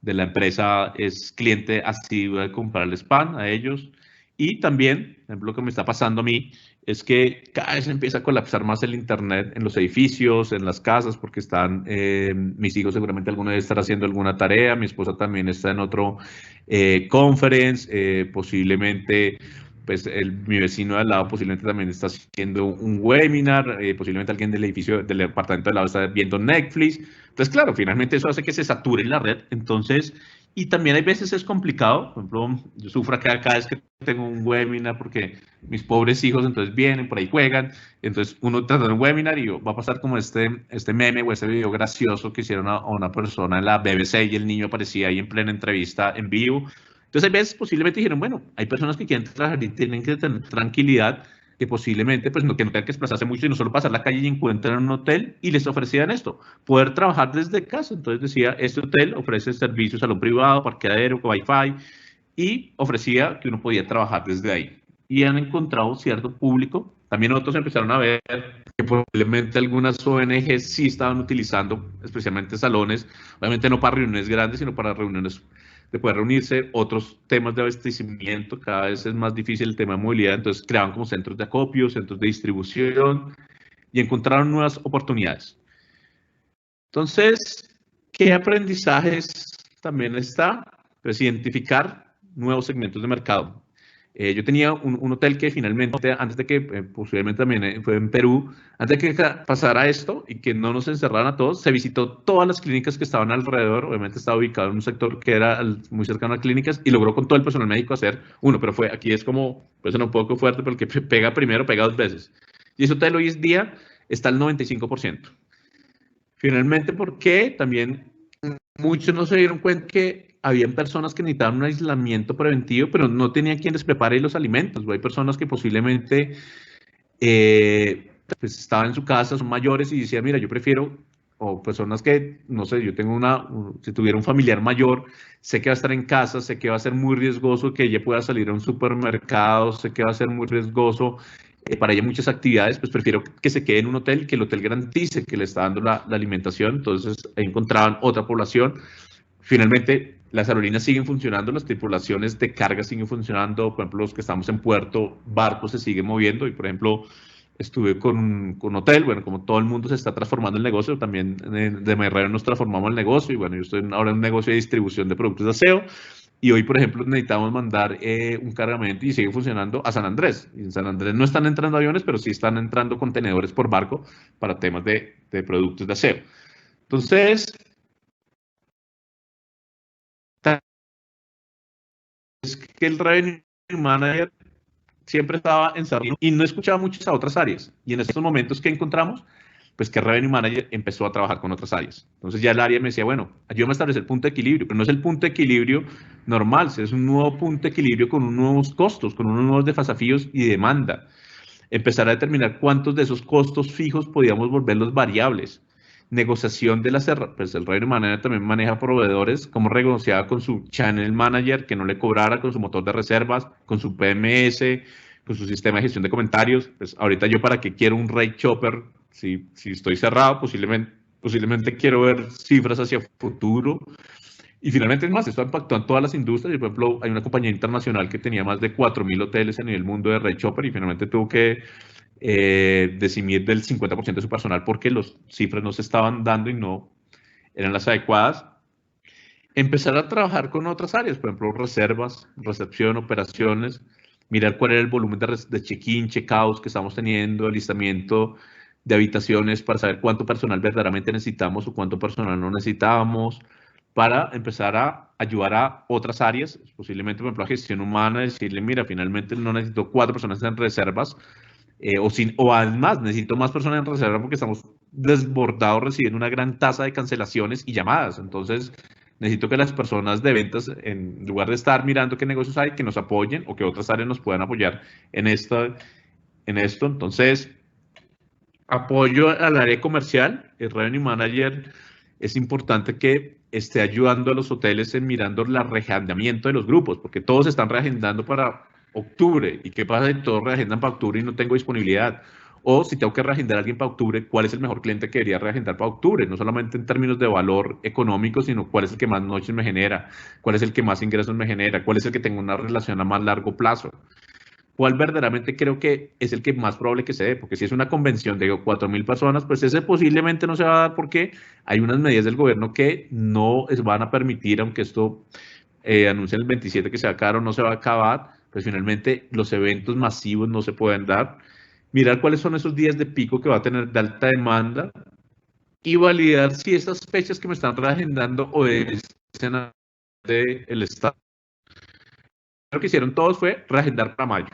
la empresa es cliente asiduo de comprarles pan a ellos. Y también, por ejemplo, lo que me está pasando a mí es que cada vez empieza a colapsar más el internet en los edificios, en las casas, porque están, mis hijos seguramente alguno debe estar haciendo alguna tarea, mi esposa también está en otro conference, posiblemente pues mi vecino de al lado posiblemente también está haciendo un webinar, posiblemente alguien del edificio, del apartamento de al lado está viendo Netflix. Entonces, claro, finalmente eso hace que se sature la red. Entonces, y también hay veces es complicado. Por ejemplo, yo sufro cada vez que tengo un webinar porque mis pobres hijos entonces vienen, por ahí juegan. Entonces, uno trata de un webinar y va a pasar como este meme o este video gracioso que hicieron a una persona en la BBC y el niño aparecía ahí en plena entrevista en vivo. Entonces, hay veces posiblemente dijeron, bueno, hay personas que quieren trabajar y tienen que tener tranquilidad, que posiblemente pues, que no tengan que desplazarse mucho, sino solo pasar la calle y encuentran un hotel y les ofrecían esto, poder trabajar desde casa. Entonces decía, este hotel ofrece servicios salón privado, parqueadero, wifi, y ofrecía que uno podía trabajar desde ahí. Y han encontrado cierto público. También otros empezaron a ver que probablemente algunas ONG sí estaban utilizando especialmente salones, obviamente no para reuniones grandes, sino para reuniones de poder reunirse. Otros temas de abastecimiento, cada vez es más difícil el tema de movilidad, entonces creaban como centros de acopio, centros de distribución y encontraron nuevas oportunidades. Entonces, ¿qué aprendizajes también está? Pues identificar nuevos segmentos de mercado. Yo tenía un hotel que finalmente, antes de que, posiblemente también fue en Perú, antes de que pasara esto y que no nos encerraran a todos, se visitó todas las clínicas que estaban alrededor. Obviamente estaba ubicado en un sector que era muy cercano a clínicas y logró con todo el personal médico hacer uno, pero aquí es como, pues un poco fuerte, pero el que pega primero pega 2 veces. Y ese hotel hoy en día está al 95%. Finalmente, porque también muchos no se dieron cuenta que habían personas que necesitaban un aislamiento preventivo, pero no tenían quien les prepare los alimentos. Hay personas que posiblemente pues estaban en su casa, son mayores y decían, mira, yo prefiero, o personas que, no sé, yo tengo si tuviera un familiar mayor, sé que va a estar en casa, sé que va a ser muy riesgoso que ella pueda salir a un supermercado, sé que va a ser muy riesgoso para ella muchas actividades, pues prefiero que se quede en un hotel, que el hotel garantice que le está dando la alimentación. Entonces ahí encontraban otra población. Finalmente, las aerolíneas siguen funcionando, las tripulaciones de carga siguen funcionando, por ejemplo, los que estamos en puerto, barcos se siguen moviendo y, por ejemplo, estuve con hotel, bueno, como todo el mundo se está transformando el negocio, también de Merrero nos transformamos el negocio y bueno, yo estoy ahora en un negocio de distribución de productos de aseo y hoy, por ejemplo, necesitamos mandar un cargamento y sigue funcionando a San Andrés. Y en San Andrés no están entrando aviones, pero sí están entrando contenedores por barco para temas de productos de aseo. Entonces, es que el revenue manager siempre estaba encerrado y no escuchaba muchas a otras áreas. Y en estos momentos que encontramos, pues que el revenue manager empezó a trabajar con otras áreas. Entonces ya el área me decía, bueno, ayúdame a establecer el punto de equilibrio, pero no es el punto de equilibrio normal, es un nuevo punto de equilibrio con unos nuevos costos, con unos nuevos desafíos y demanda. Empezar a determinar cuántos de esos costos fijos podíamos volverlos variables. Negociación de las pues el revenue manager también maneja proveedores, cómo negociaba con su channel manager que no le cobrara, con su motor de reservas, con su PMS, con su sistema de gestión de comentarios. Pues ahorita yo para qué quiero un rate chopper, si estoy cerrado, posiblemente quiero ver cifras hacia futuro. Y finalmente, es más, esto impactó en todas las industrias. Por ejemplo, hay una compañía internacional que tenía más de 4.000 hoteles a nivel mundo de rate chopper y finalmente tuvo que decimir del 50% de su personal porque las cifras no se estaban dando y no eran las adecuadas. Empezar a trabajar con otras áreas, por ejemplo, reservas, recepción, operaciones, mirar cuál era el volumen de check-in, check-outs que estamos teniendo, alistamiento de habitaciones para saber cuánto personal verdaderamente necesitamos o cuánto personal no necesitamos, para empezar a ayudar a otras áreas, posiblemente, por ejemplo, a gestión humana, decirle, mira, finalmente no necesito 4 personas en reservas, o además necesito más personas en reserva porque estamos desbordados recibiendo una gran tasa de cancelaciones y llamadas. Entonces, necesito que las personas de ventas, en lugar de estar mirando qué negocios hay, que nos apoyen o que otras áreas nos puedan apoyar en esto. Entonces, apoyo al área comercial. El revenue manager es importante que esté ayudando a los hoteles en mirando el reagendamiento de los grupos, porque todos están reagendando para octubre. ¿Y qué pasa si todos reagendan para octubre y no tengo disponibilidad? O si tengo que reagendar a alguien para octubre, ¿cuál es el mejor cliente que debería reagendar para octubre? No solamente en términos de valor económico, sino cuál es el que más noches me genera, cuál es el que más ingresos me genera, cuál es el que tengo una relación a más largo plazo. ¿Cuál verdaderamente creo que es el que más probable que se dé? Porque si es una convención de 4.000 personas, pues ese posiblemente no se va a dar porque hay unas medidas del gobierno que no van a permitir, aunque esto anuncia el 27 que se va a acabar o no se va a acabar, pues finalmente los eventos masivos no se pueden dar. Mirar cuáles son esos días de pico que va a tener de alta demanda y validar si esas fechas que me están reagendando obedecen a el Estado. Lo que hicieron todos fue reagendar para mayo.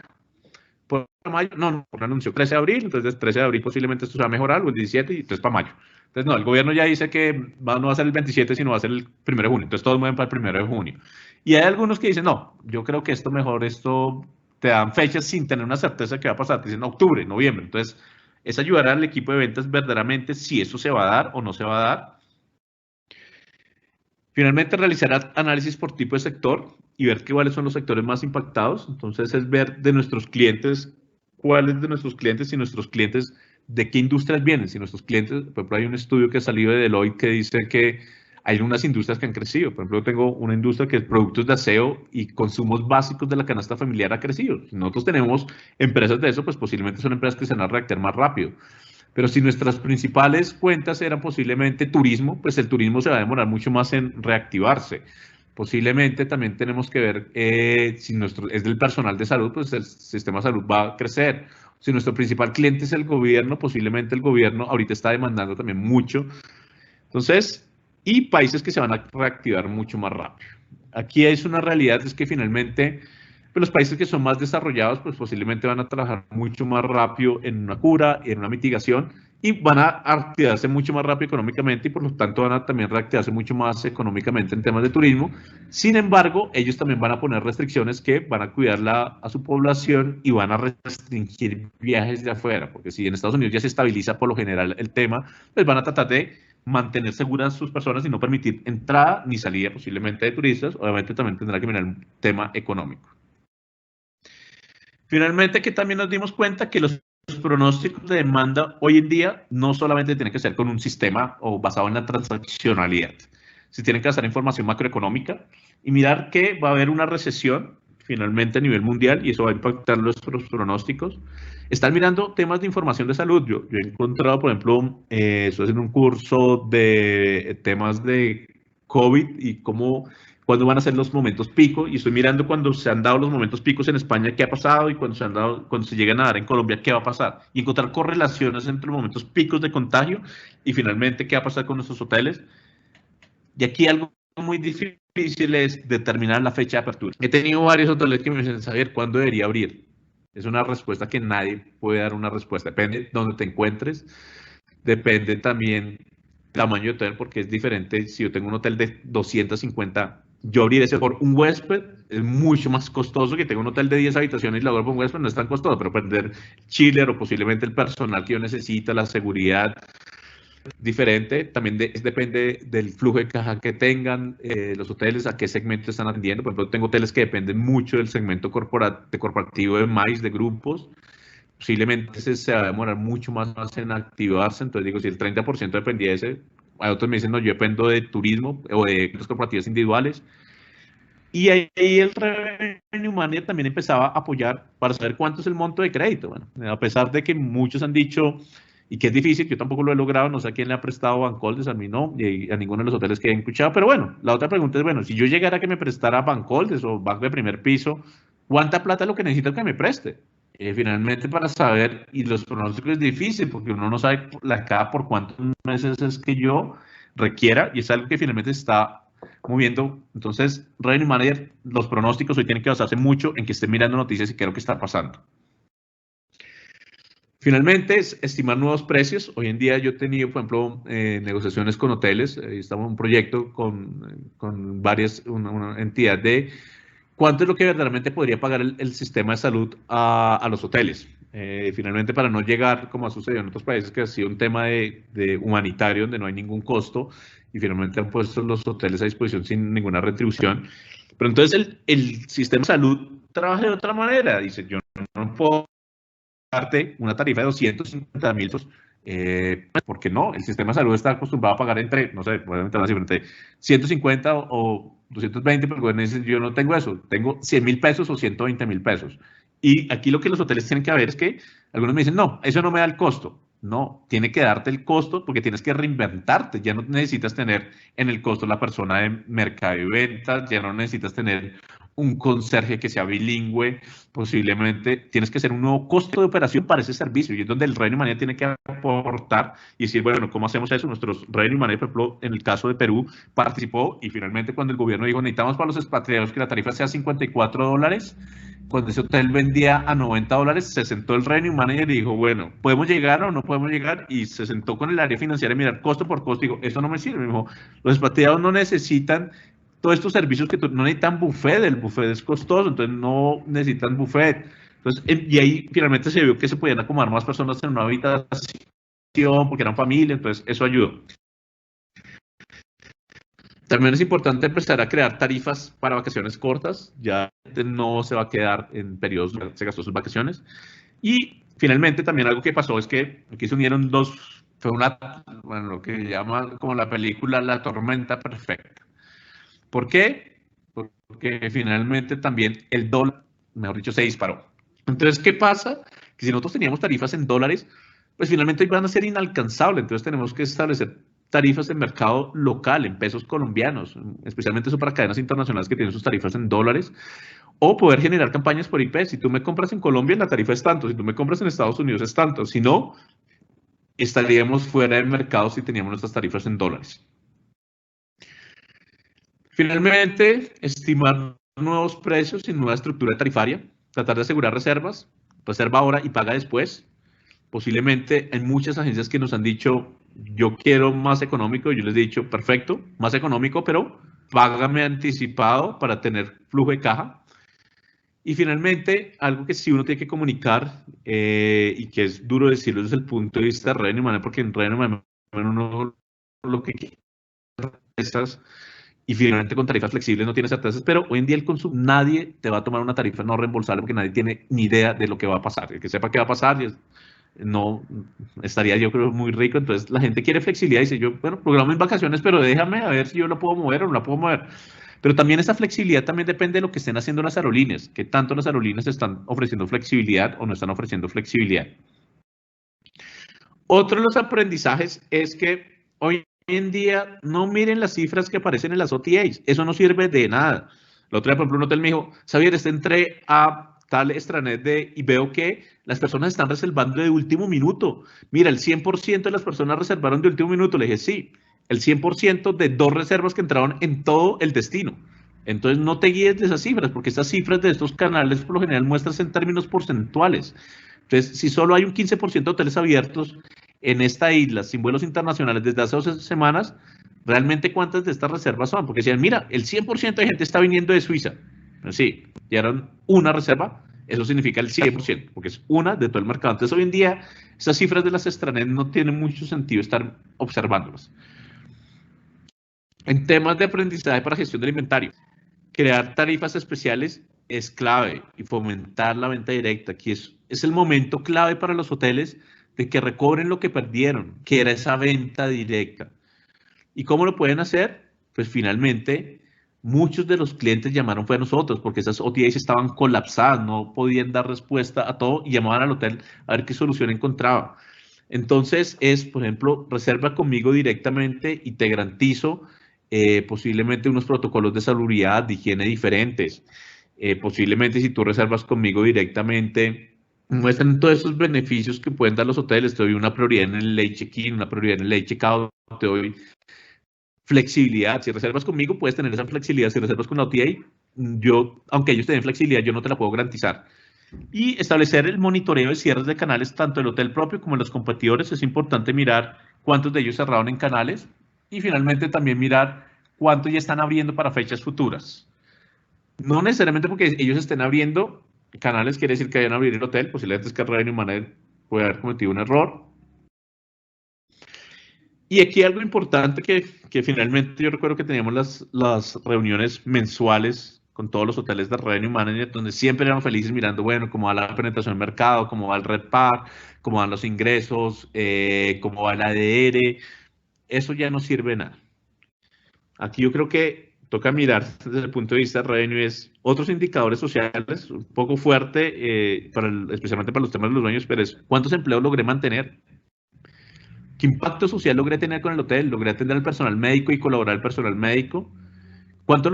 Por mayo, no, por anuncio 13 de abril, entonces 13 de abril posiblemente esto se va a mejorar, o el 17, y entonces para mayo. Entonces, no, el gobierno ya dice que no va a ser el 27, sino va a ser el 1 de junio, entonces todos mueven para el 1 de junio. Y hay algunos que dicen, no, yo creo que esto mejor, esto te dan fechas sin tener una certeza de que va a pasar, te dicen octubre, noviembre, entonces es ayudar al equipo de ventas verdaderamente si eso se va a dar o no se va a dar. Finalmente, realizar análisis por tipo de sector y ver cuáles son los sectores más impactados. Entonces, es ver de nuestros clientes, cuáles de nuestros clientes y nuestros clientes de qué industrias vienen. Si nuestros clientes, por ejemplo, hay un estudio que ha salido de Deloitte que dice que hay unas industrias que han crecido. Por ejemplo, tengo una industria que es productos de aseo y consumos básicos de la canasta familiar ha crecido. Si nosotros tenemos empresas de eso, pues posiblemente son empresas que se van a reactivar más rápido. Pero si nuestras principales cuentas eran posiblemente turismo, pues el turismo se va a demorar mucho más en reactivarse. Posiblemente también tenemos que ver si es del personal de salud, pues el sistema de salud va a crecer. Si nuestro principal cliente es el gobierno, posiblemente el gobierno ahorita está demandando también mucho. Entonces, y países que se van a reactivar mucho más rápido. Aquí es una realidad, es que finalmente pues los países que son más desarrollados, pues posiblemente van a trabajar mucho más rápido en una cura y en una mitigación, y van a reactivarse mucho más rápido económicamente y por lo tanto van a también reactivarse mucho más económicamente en temas de turismo. Sin embargo, ellos también van a poner restricciones que van a cuidar a su población y van a restringir viajes de afuera, porque si en Estados Unidos ya se estabiliza por lo general el tema, pues van a tratar de mantener seguras sus personas y no permitir entrada ni salida posiblemente de turistas. Obviamente también tendrá que mirar el tema económico. Finalmente, que también nos dimos cuenta que los pronósticos de demanda hoy en día no solamente tienen que ser con un sistema o basado en la transaccionalidad, se tienen que basar en información macroeconómica y mirar que va a haber una recesión finalmente a nivel mundial y eso va a impactar nuestros pronósticos. Están mirando temas de información de salud. Yo he encontrado, por ejemplo, estoy haciendo un curso de temas de COVID y cómo cuándo van a ser los momentos pico, y estoy mirando cuando se han dado los momentos picos en España, qué ha pasado, y cuando se llegan a dar en Colombia, qué va a pasar, y encontrar correlaciones entre los momentos picos de contagio, y finalmente qué va a pasar con nuestros hoteles. Y aquí algo muy difícil es determinar la fecha de apertura. He tenido varios hoteles que me dicen, saber cuándo debería abrir. Es una respuesta que nadie puede dar una respuesta. Depende de dónde te encuentres, depende también tamaño de hotel, porque es diferente. Si yo tengo un hotel de 250, yo abriré ese por un huésped, es mucho más costoso que tengo un hotel de 10 habitaciones y lo abro por un huésped, no es tan costoso, pero perder chiller o posiblemente el personal que yo necesito, la seguridad, diferente. También depende del flujo de caja que tengan los hoteles, a qué segmento están atendiendo. Por ejemplo, tengo hoteles que dependen mucho del segmento corporativo de MICE, de grupos. Posiblemente se va a demorar mucho más en activarse. Entonces digo, si el 30% dependía de ese, hay otros me dicen, no, yo dependo de turismo o de los corporativos individuales. Y ahí el Revenue Manager también empezaba a apoyar para saber cuánto es el monto de crédito. Bueno, a pesar de que muchos han dicho, y que es difícil, yo tampoco lo he logrado, no sé a quién le ha prestado Bancoldes, a mí no, y a ninguno de los hoteles que he escuchado, pero bueno, la otra pregunta es, bueno, si yo llegara a que me prestara Bancoldes o Banco de Primer Piso, ¿cuánta plata es lo que necesito que me preste? Finalmente para saber, y los pronósticos es difícil, porque uno no sabe cada por cuántos meses es que yo requiera, y es algo que finalmente está moviendo. Entonces, Revenue Manager, los pronósticos hoy tienen que basarse mucho en que esté mirando noticias y qué es lo que está pasando. Finalmente, es estimar nuevos precios. Hoy en día yo he tenido, por ejemplo, negociaciones con hoteles. Estamos en un proyecto con varias, una entidad de cuánto es lo que verdaderamente podría pagar el sistema de salud a los hoteles. Finalmente, para no llegar, como ha sucedido en otros países, que ha sido un tema de humanitario, donde no hay ningún costo, y finalmente han puesto los hoteles a disposición sin ninguna retribución. Pero entonces el sistema de salud trabaja de otra manera. Dice, yo no puedo darte una tarifa de 250,000 pesos, ¿por qué no? El sistema de salud está acostumbrado a pagar entre, no sé, entre 150 o 220, pero bueno, yo no tengo eso, tengo 100,000 pesos o 120,000 pesos. Y aquí lo que los hoteles tienen que ver es que algunos me dicen, no, eso no me da el costo. No, tiene que darte el costo porque tienes que reinventarte. Ya no necesitas tener en el costo la persona de mercado y ventas, ya no necesitas tener un conserje que sea bilingüe, posiblemente tienes que hacer un nuevo costo de operación para ese servicio, y es donde el Revenue Manager tiene que aportar y decir, bueno, ¿cómo hacemos eso? Nuestros Revenue Manager, por ejemplo, en el caso de Perú, participó, y finalmente cuando el gobierno dijo, necesitamos para los expatriados que la tarifa sea $54, cuando ese hotel vendía a $90, se sentó el Revenue Manager y dijo, bueno, ¿podemos llegar o no podemos llegar? Y se sentó con el área financiera y mirar costo por costo, y dijo, esto no me sirve. Me dijo, los expatriados no necesitan todos estos servicios que no necesitan buffet, el buffet es costoso, entonces no necesitan buffet. Entonces, y ahí finalmente se vio que se podían acomodar más personas en una habitación porque eran familia, entonces eso ayudó. También es importante empezar a crear tarifas para vacaciones cortas, ya no se va a quedar en periodos donde se gastó sus vacaciones. Y finalmente también algo que pasó es que aquí se unieron dos, fue bueno, lo que llaman como la película La Tormenta Perfecta. ¿Por qué? Porque finalmente también el dólar, mejor dicho, se disparó. Entonces, ¿qué pasa? Que si nosotros teníamos tarifas en dólares, pues finalmente van a ser inalcanzables. Entonces tenemos que establecer tarifas de mercado local, en pesos colombianos, especialmente eso para cadenas internacionales que tienen sus tarifas en dólares, o poder generar campañas por IP. Si tú me compras en Colombia, la tarifa es tanto. Si tú me compras en Estados Unidos, es tanto. Si no, estaríamos fuera del mercado si teníamos nuestras tarifas en dólares. Finalmente, estimar nuevos precios y nueva estructura tarifaria, tratar de asegurar reservas, reserva ahora y paga después, Posiblemente hay muchas agencias que nos han dicho, yo quiero más económico. Yo les he dicho, perfecto, más económico, pero págame anticipado para tener flujo de caja. Y finalmente, algo que sí uno tiene que comunicar y que es duro decirlo desde el punto de vista de Revenue Management, porque en Revenue Management uno lo que quiere es y finalmente con tarifas flexibles no tienes certezas, pero hoy en día el consumo, nadie te va a tomar una tarifa no reembolsable porque nadie tiene ni idea de lo que va a pasar. El que sepa qué va a pasar, no estaría yo creo muy rico. Entonces la gente quiere flexibilidad y dice, yo, bueno, programa en vacaciones, pero déjame a ver si yo lo puedo mover o no la puedo mover. Pero también esa flexibilidad también depende de lo que estén haciendo las aerolíneas, que tanto las aerolíneas están ofreciendo flexibilidad o no están ofreciendo flexibilidad. Otro de los aprendizajes es que hoy en día no miren las cifras que aparecen en las OTAs, eso no sirve de nada. La otra vez, por ejemplo, un hotel me dijo, Xavier, entré a tal extranet y veo que las personas están reservando de último minuto. Mira, el 100% de las personas reservaron de último minuto. Le dije, sí, el 100% de 2 reservas que entraron en todo el destino. Entonces no te guíes de esas cifras, porque estas cifras de estos canales por lo general muestran en términos porcentuales. Entonces, si solo hay un 15% de hoteles abiertos en esta isla sin vuelos internacionales desde hace 12 semanas, ¿realmente cuántas de estas reservas son? Porque decían, mira, el 100% de gente está viniendo de Suiza. Pero sí, ya eran una reserva, eso significa el 100%, porque es una de todo el mercado. Entonces, hoy en día, esas cifras de las extranet no tienen mucho sentido estar observándolas. En temas de aprendizaje para gestión del inventario, crear tarifas especiales es clave y fomentar la venta directa. Aquí es el momento clave para los hoteles de que recobren lo que perdieron, que era esa venta directa. ¿Y cómo lo pueden hacer? Pues finalmente, muchos de los clientes llamaron fue a nosotros, porque esas OTAs estaban colapsadas, no podían dar respuesta a todo y llamaban al hotel a ver qué solución encontraba. Entonces es, por ejemplo, reserva conmigo directamente y te garantizo posiblemente unos protocolos de salubridad, de higiene diferentes. Posiblemente si tú reservas conmigo directamente, muestran todos esos beneficios que pueden dar los hoteles. Te doy una prioridad en el late check-in, una prioridad en el late check-out, te doy flexibilidad. Si reservas conmigo, puedes tener esa flexibilidad. Si reservas con la OTA, yo, aunque ellos te den flexibilidad, yo no te la puedo garantizar. Y establecer el monitoreo de cierres de canales, tanto el hotel propio como los competidores. Es importante mirar cuántos de ellos cerraron en canales y finalmente también mirar cuántos ya están abriendo para fechas futuras. No necesariamente porque ellos estén abriendo canales quiere decir que vayan a abrir el hotel. Posiblemente es que Revenue Manager puede haber cometido un error. Y aquí algo importante que finalmente yo recuerdo que teníamos las reuniones mensuales con todos los hoteles de Revenue Manager, donde siempre éramos felices mirando, bueno, cómo va la penetración del mercado, cómo va el RevPAR, cómo van los ingresos, cómo va el ADR. Eso ya no sirve de nada. Aquí yo creo que toca mirar desde el punto de vista de revenue otros indicadores sociales, un poco fuerte, especialmente para los temas de los dueños, pero es cuántos empleos logré mantener. ¿Qué impacto social logré tener con el hotel? ¿Logré atender al personal médico y colaborar al personal médico? ¿Cuántos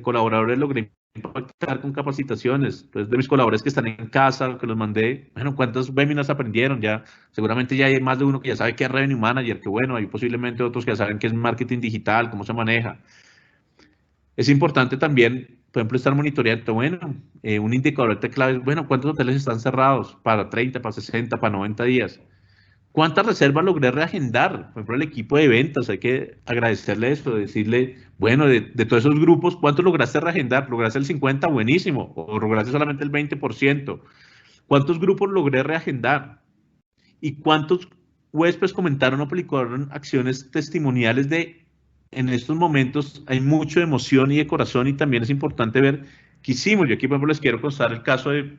colaboradores logré impactar con capacitaciones? Entonces, de mis colaboradores que están en casa, que los mandé, bueno, ¿cuántos webinars aprendieron? Ya, seguramente ya hay más de uno que ya sabe qué es Revenue Manager, que bueno, hay posiblemente otros que ya saben qué es marketing digital, cómo se maneja. Es importante también, por ejemplo, estar monitoreando, bueno, un indicador de clave es, bueno, ¿cuántos hoteles están cerrados? Para 30, para 60, para 90 días. ¿Cuántas reservas logré reagendar? Por ejemplo, el equipo de ventas, hay que agradecerle eso, decirle, bueno, de todos esos grupos, ¿cuántos lograste reagendar? ¿Lograste el 50? Buenísimo. ¿O lograste solamente el 20%? ¿Cuántos grupos logré reagendar? ¿Y cuántos huéspedes comentaron o aplicaron acciones testimoniales en estos momentos hay mucha emoción y de corazón y también es importante ver qué hicimos? Yo aquí, por ejemplo, les quiero contar el caso de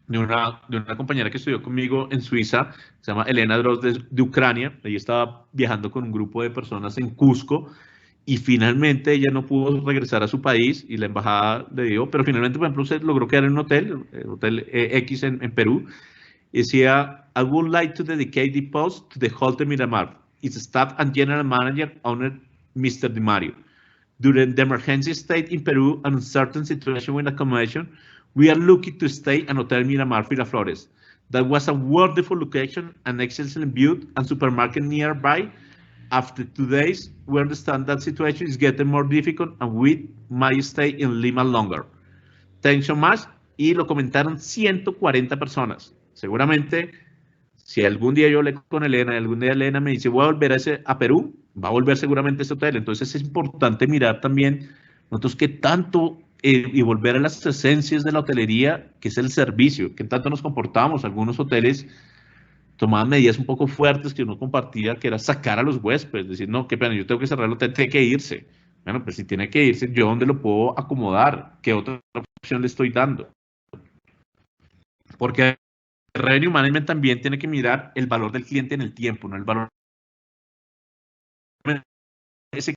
una compañera que estudió conmigo en Suiza, se llama Elena Droz de Ucrania. Ella estaba viajando con un grupo de personas en Cusco y finalmente ella no pudo regresar a su país y la embajada le dio, pero finalmente, por ejemplo, se logró quedar en un hotel, el Hotel X en Perú, y decía, I would like to dedicate the post to the Hotel Miramar, its staff and general manager, owner Mr. Di Mario. During the emergency state in Peru, an uncertain situation with accommodation, we are lucky to stay at Hotel Miramar Miraflores. That was a wonderful location, an excellent view, and supermarket nearby. After 2 days, we understand that situation is getting more difficult and we might stay in Lima longer. Thanks so much. Y lo comentaron 140 personas. Seguramente Si algún día yo hablé con Elena y algún día Elena me dice voy a volver a Perú, va a volver seguramente a este hotel. Entonces es importante mirar también nosotros qué tanto y volver a las esencias de la hotelería, que es el servicio, qué tanto nos comportamos. Algunos hoteles tomaban medidas un poco fuertes que uno compartía, que era sacar a los huéspedes, decir, no, qué pena, yo tengo que cerrar el hotel, tiene que irse. Bueno, pues si tiene que irse, ¿yo dónde lo puedo acomodar? ¿Qué otra opción le estoy dando? Porque el revenue management también tiene que mirar el valor del cliente en el tiempo, no el valor ese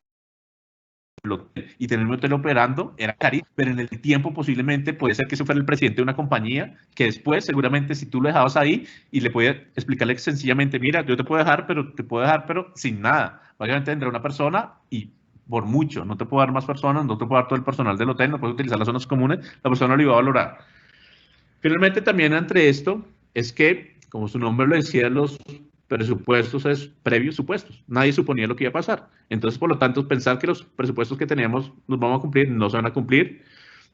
y tener un hotel operando era carísimo, pero en el tiempo posiblemente puede ser que eso fuera el presidente de una compañía que después seguramente si tú lo dejabas ahí y le podías explicarle sencillamente, mira, yo te puedo dejar, pero sin nada. Básicamente tendrá una persona y por mucho, no te puedo dar más personas, no te puedo dar todo el personal del hotel, no puedes utilizar las zonas comunes, la persona lo iba a valorar. Finalmente también entre esto es que, como su nombre lo decía, los presupuestos es previos supuestos. Nadie suponía lo que iba a pasar. Entonces, por lo tanto, pensar que los presupuestos que teníamos los vamos a cumplir, no se van a cumplir.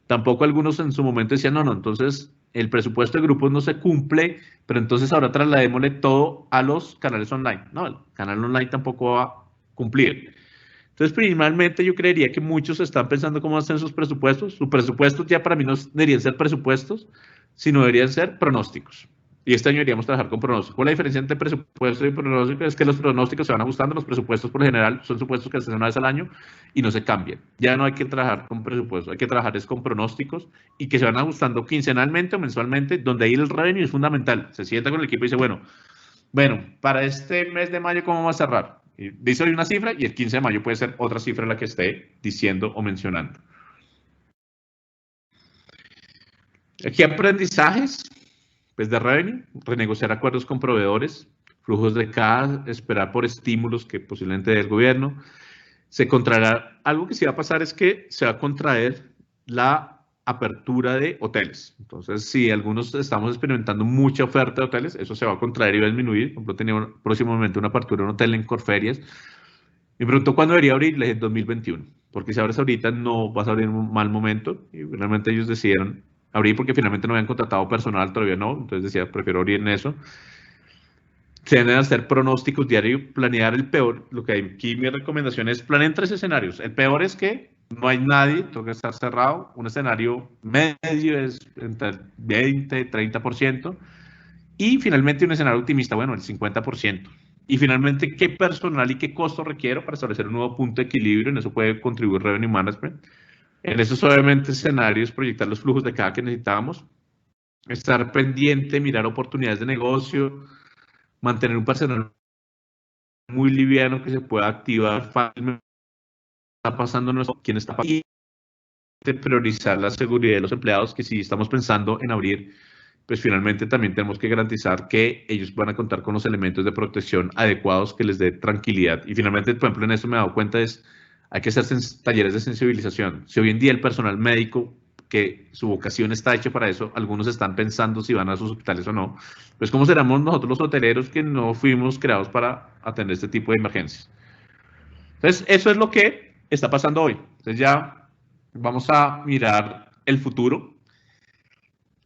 Tampoco algunos en su momento decían, no, entonces el presupuesto de grupos no se cumple, pero entonces ahora trasladémosle todo a los canales online. No, el canal online tampoco va a cumplir. Entonces, principalmente yo creería que muchos están pensando cómo hacen sus presupuestos. Sus presupuestos ya para mí no deberían ser presupuestos, sino deberían ser pronósticos. Y este año deberíamos trabajar con pronósticos. ¿Cuál es la diferencia entre presupuesto y pronóstico? Es que los pronósticos se van ajustando, los presupuestos por lo general son supuestos que se hacen una vez al año y no se cambian. Ya no hay que trabajar con presupuestos, hay que trabajar es con pronósticos y que se van ajustando quincenalmente o mensualmente, donde ahí el revenue es fundamental. Se sienta con el equipo y dice, bueno, para este mes de mayo, ¿cómo vamos a cerrar? Y dice hoy una cifra y el 15 de mayo puede ser otra cifra la que esté diciendo o mencionando. Aquí aprendizajes, pues de revenue, renegociar acuerdos con proveedores, flujos de caja, esperar por estímulos que posiblemente dé el gobierno. Se contraerá, algo que sí va a pasar es que se va a contraer la apertura de hoteles. Entonces, si algunos estamos experimentando mucha oferta de hoteles, eso se va a contraer y va a disminuir. Por ejemplo, tenía próximamente una apertura de un hotel en Corferias. Me preguntó cuándo debería abrir, le dije 2021, porque si abres ahorita no vas a abrir en un mal momento. Y realmente ellos decidieron abrir porque finalmente no habían contratado personal, todavía no, entonces decía, prefiero abrir en eso. Se deben hacer pronósticos diarios, planear el peor. Lo que aquí mi recomendación es planear 3 escenarios. El peor es que no hay nadie, tengo que estar cerrado. Un escenario medio es entre 20, 30%. Y finalmente un escenario optimista, bueno, el 50%. Y finalmente, ¿qué personal y qué costo requiero para establecer un nuevo punto de equilibrio? En eso puede contribuir Revenue Management. En esos, obviamente, escenarios, proyectar los flujos de caja que necesitamos, estar pendiente, mirar oportunidades de negocio, mantener un personal muy liviano que se pueda activar fácilmente. Está pasando quién está pasando. Y priorizar la seguridad de los empleados, que si estamos pensando en abrir, pues finalmente también tenemos que garantizar que ellos van a contar con los elementos de protección adecuados que les dé tranquilidad. Y finalmente, por ejemplo, en esto me he dado cuenta hay que hacer talleres de sensibilización. Si hoy en día el personal médico, que su vocación está hecha para eso, algunos están pensando si van a sus hospitales o no, pues ¿cómo seremos nosotros los hoteleros que no fuimos creados para atender este tipo de emergencias? Entonces, eso es lo que está pasando hoy. Entonces ya vamos a mirar el futuro.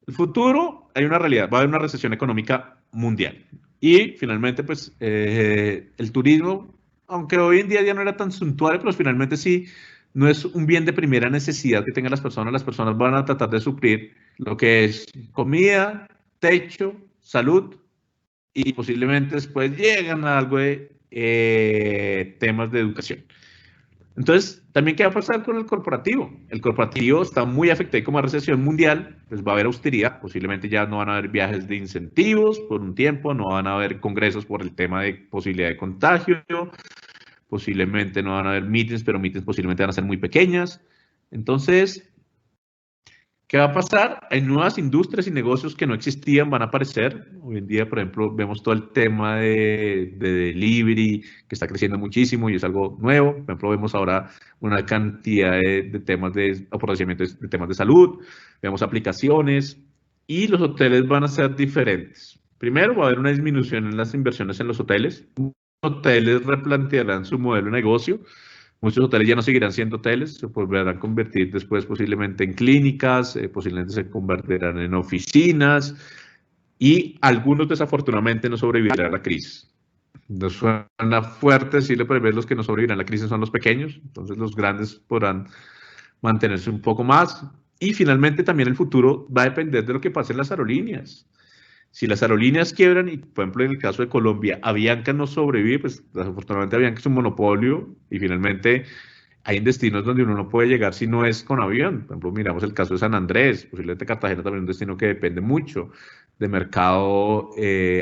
El futuro, hay una realidad, va a haber una recesión económica mundial. Y finalmente, pues, el turismo, aunque hoy en día ya no era tan suntuario, pero finalmente sí, no es un bien de primera necesidad que tengan las personas van a tratar de suplir lo que es comida, techo, salud, y posiblemente después llegan a algo de temas de educación. Entonces, también, ¿qué va a pasar con el corporativo? El corporativo está muy afectado como recesión mundial, pues va a haber austeridad, posiblemente ya no van a haber viajes de incentivos por un tiempo, no van a haber congresos por el tema de posibilidad de contagio, posiblemente no van a haber meetings, pero meetings posiblemente van a ser muy pequeñas. Entonces, ¿qué va a pasar? Hay nuevas industrias y negocios que no existían, van a aparecer. Hoy en día, por ejemplo, vemos todo el tema de delivery, que está creciendo muchísimo y es algo nuevo. Por ejemplo, vemos ahora una cantidad de temas de aprovechamiento de temas de salud, vemos aplicaciones y los hoteles van a ser diferentes. Primero, va a haber una disminución en las inversiones en los hoteles. Los hoteles replantearán su modelo de negocio. Muchos hoteles ya no seguirán siendo hoteles, se volverán a convertir después posiblemente en clínicas, posiblemente se convertirán en oficinas y algunos desafortunadamente no sobrevivirán a la crisis. Nos suena fuerte decirle, pero los que no sobrevivirán a la crisis son los pequeños, entonces los grandes podrán mantenerse un poco más. Y finalmente también el futuro va a depender de lo que pase en las aerolíneas. Si las aerolíneas quiebran, y por ejemplo en el caso de Colombia, Avianca no sobrevive, pues desafortunadamente Avianca es un monopolio y finalmente hay destinos donde uno no puede llegar si no es con avión. Por ejemplo, miramos el caso de San Andrés, posiblemente Cartagena también es un destino que depende mucho de mercado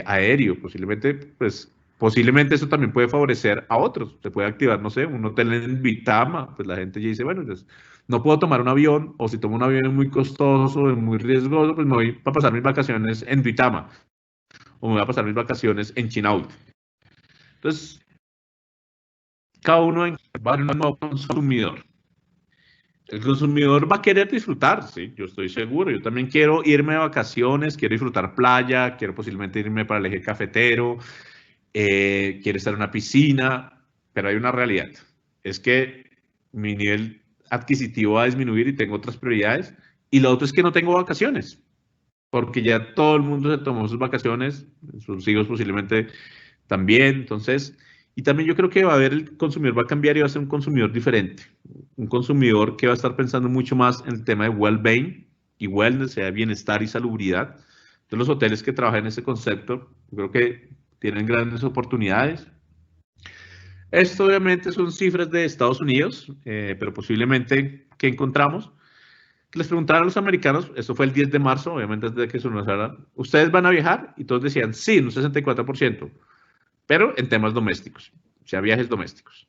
aéreo. Posiblemente eso también puede favorecer a otros. Se puede activar, no sé, un hotel en Vitama, pues la gente ya dice, bueno, pues, no puedo tomar un avión, o si tomo un avión es muy costoso, es muy riesgoso, pues me voy para pasar mis vacaciones en Vitama, o me voy a pasar mis vacaciones en Chinaut. Entonces, cada uno va a ser un nuevo consumidor. El consumidor va a querer disfrutar, sí, yo estoy seguro. Yo también quiero irme de vacaciones, quiero disfrutar playa, quiero posiblemente irme para el eje cafetero, quiero estar en una piscina, pero hay una realidad. Es que mi nivel adquisitivo va a disminuir y tengo otras prioridades. Y lo otro es que no tengo vacaciones, porque ya todo el mundo se tomó sus vacaciones, sus hijos posiblemente también. Entonces, y también yo creo que el consumidor va a cambiar y va a ser un consumidor diferente. Un consumidor que va a estar pensando mucho más en el tema de well-being y wellness, sea bienestar y salubridad. Entonces, los hoteles que trabajan en ese concepto, yo creo que tienen grandes oportunidades. Esto obviamente son cifras de Estados Unidos, pero posiblemente, ¿qué encontramos? Les preguntaron a los americanos, esto fue el 10 de marzo, obviamente antes de que se nos hablara, ¿ustedes van a viajar? Y todos decían, sí, un 64%, pero en temas domésticos, o sea, viajes domésticos.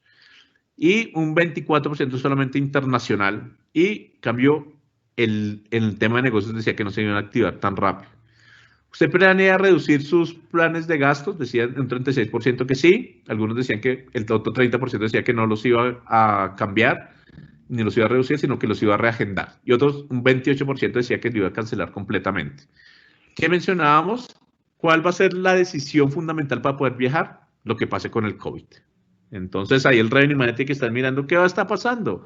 Y un 24% solamente internacional, y cambió el tema de negocios, decía que no se iban a activar tan rápido. ¿Usted planea reducir sus planes de gastos? Decían un 36% que sí, algunos decían que el otro 30% decía que no los iba a cambiar, ni los iba a reducir, sino que los iba a reagendar. Y otros, un 28% decía que lo iba a cancelar completamente. ¿Qué mencionábamos? ¿Cuál va a ser la decisión fundamental para poder viajar? Lo que pase con el COVID. Entonces, ahí el revenue management que están mirando, ¿qué va a estar pasando?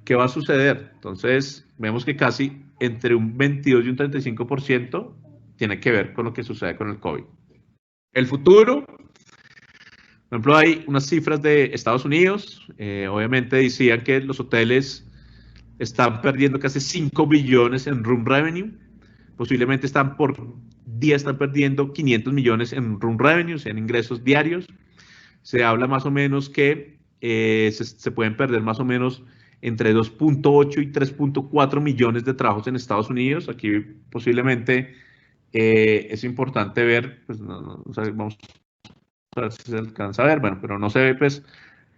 ¿Qué va a suceder? Entonces, vemos que casi entre un 22 y un 35% tiene que ver con lo que sucede con el COVID. El futuro, por ejemplo, hay unas cifras de Estados Unidos, obviamente decían que los hoteles están perdiendo casi 5 billones en room revenue, posiblemente por día están perdiendo 500 millones en room revenue, en ingresos diarios. Se habla más o menos que se pueden perder más o menos entre 2.8 y 3.4 millones de trabajos en Estados Unidos. Aquí posiblemente es importante ver, pues o sea, vamos a ver si se alcanza a ver, bueno, pero no se ve, pues,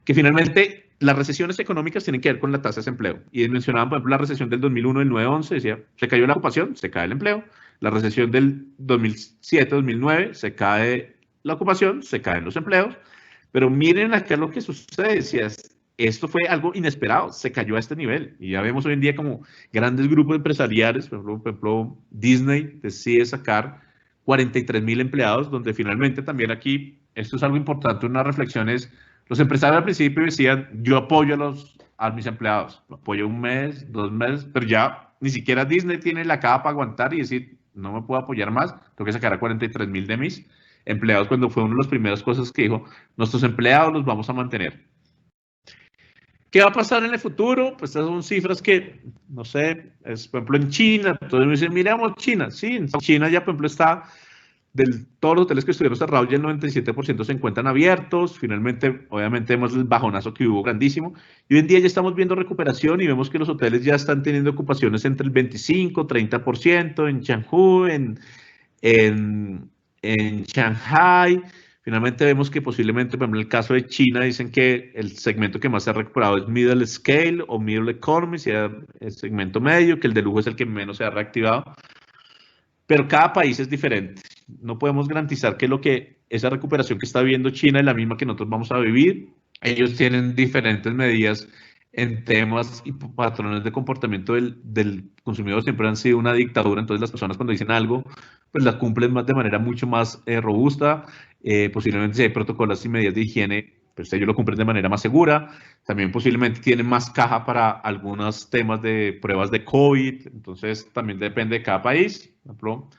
que finalmente las recesiones económicas tienen que ver con la tasa de desempleo. Y mencionaban, por ejemplo, la recesión del 2001, del 9-11, decía, se cayó la ocupación, se cae el empleo. La recesión del 2007-2009, se cae la ocupación, se caen los empleos. Pero miren acá lo que sucede, decías, esto fue algo inesperado, se cayó a este nivel. Y ya vemos hoy en día como grandes grupos empresariales, por ejemplo Disney decide sacar 43,000 empleados, donde finalmente también aquí, esto es algo importante, una reflexión es, los empresarios al principio decían, yo apoyo a mis empleados, lo apoyo un mes, 2 meses, pero ya ni siquiera Disney tiene la capa para aguantar y decir, no me puedo apoyar más, tengo que sacar a 43,000 de mis empleados, cuando fue una de las primeras cosas que dijo, nuestros empleados los vamos a mantener. ¿Qué va a pasar en el futuro? Pues estas son cifras que, no sé, es, por ejemplo, en China, entonces me dicen, miremos China, sí, en China ya, por ejemplo, está, todos los hoteles que estuvieron cerrados, ya el 97% se encuentran abiertos, finalmente, obviamente, vemos el bajonazo que hubo grandísimo, y hoy en día ya estamos viendo recuperación y vemos que los hoteles ya están teniendo ocupaciones entre el 25, 30%, en Changzhou, en Shanghai. Finalmente vemos que posiblemente, por ejemplo, en el caso de China, dicen que el segmento que más se ha recuperado es middle scale o middle economy, sea el segmento medio, que el de lujo es el que menos se ha reactivado. Pero cada país es diferente. No podemos garantizar que esa recuperación que está viviendo China es la misma que nosotros vamos a vivir. Ellos tienen diferentes medidas en temas y patrones de comportamiento del consumidor. Siempre han sido una dictadura, entonces las personas cuando dicen algo, pues la cumplen de manera mucho más robusta. Posiblemente si hay protocolos y medidas de higiene, pues ellos lo cumplen de manera más segura. También posiblemente tienen más caja para algunos temas de pruebas de COVID, entonces también depende de cada país. Por ejemplo,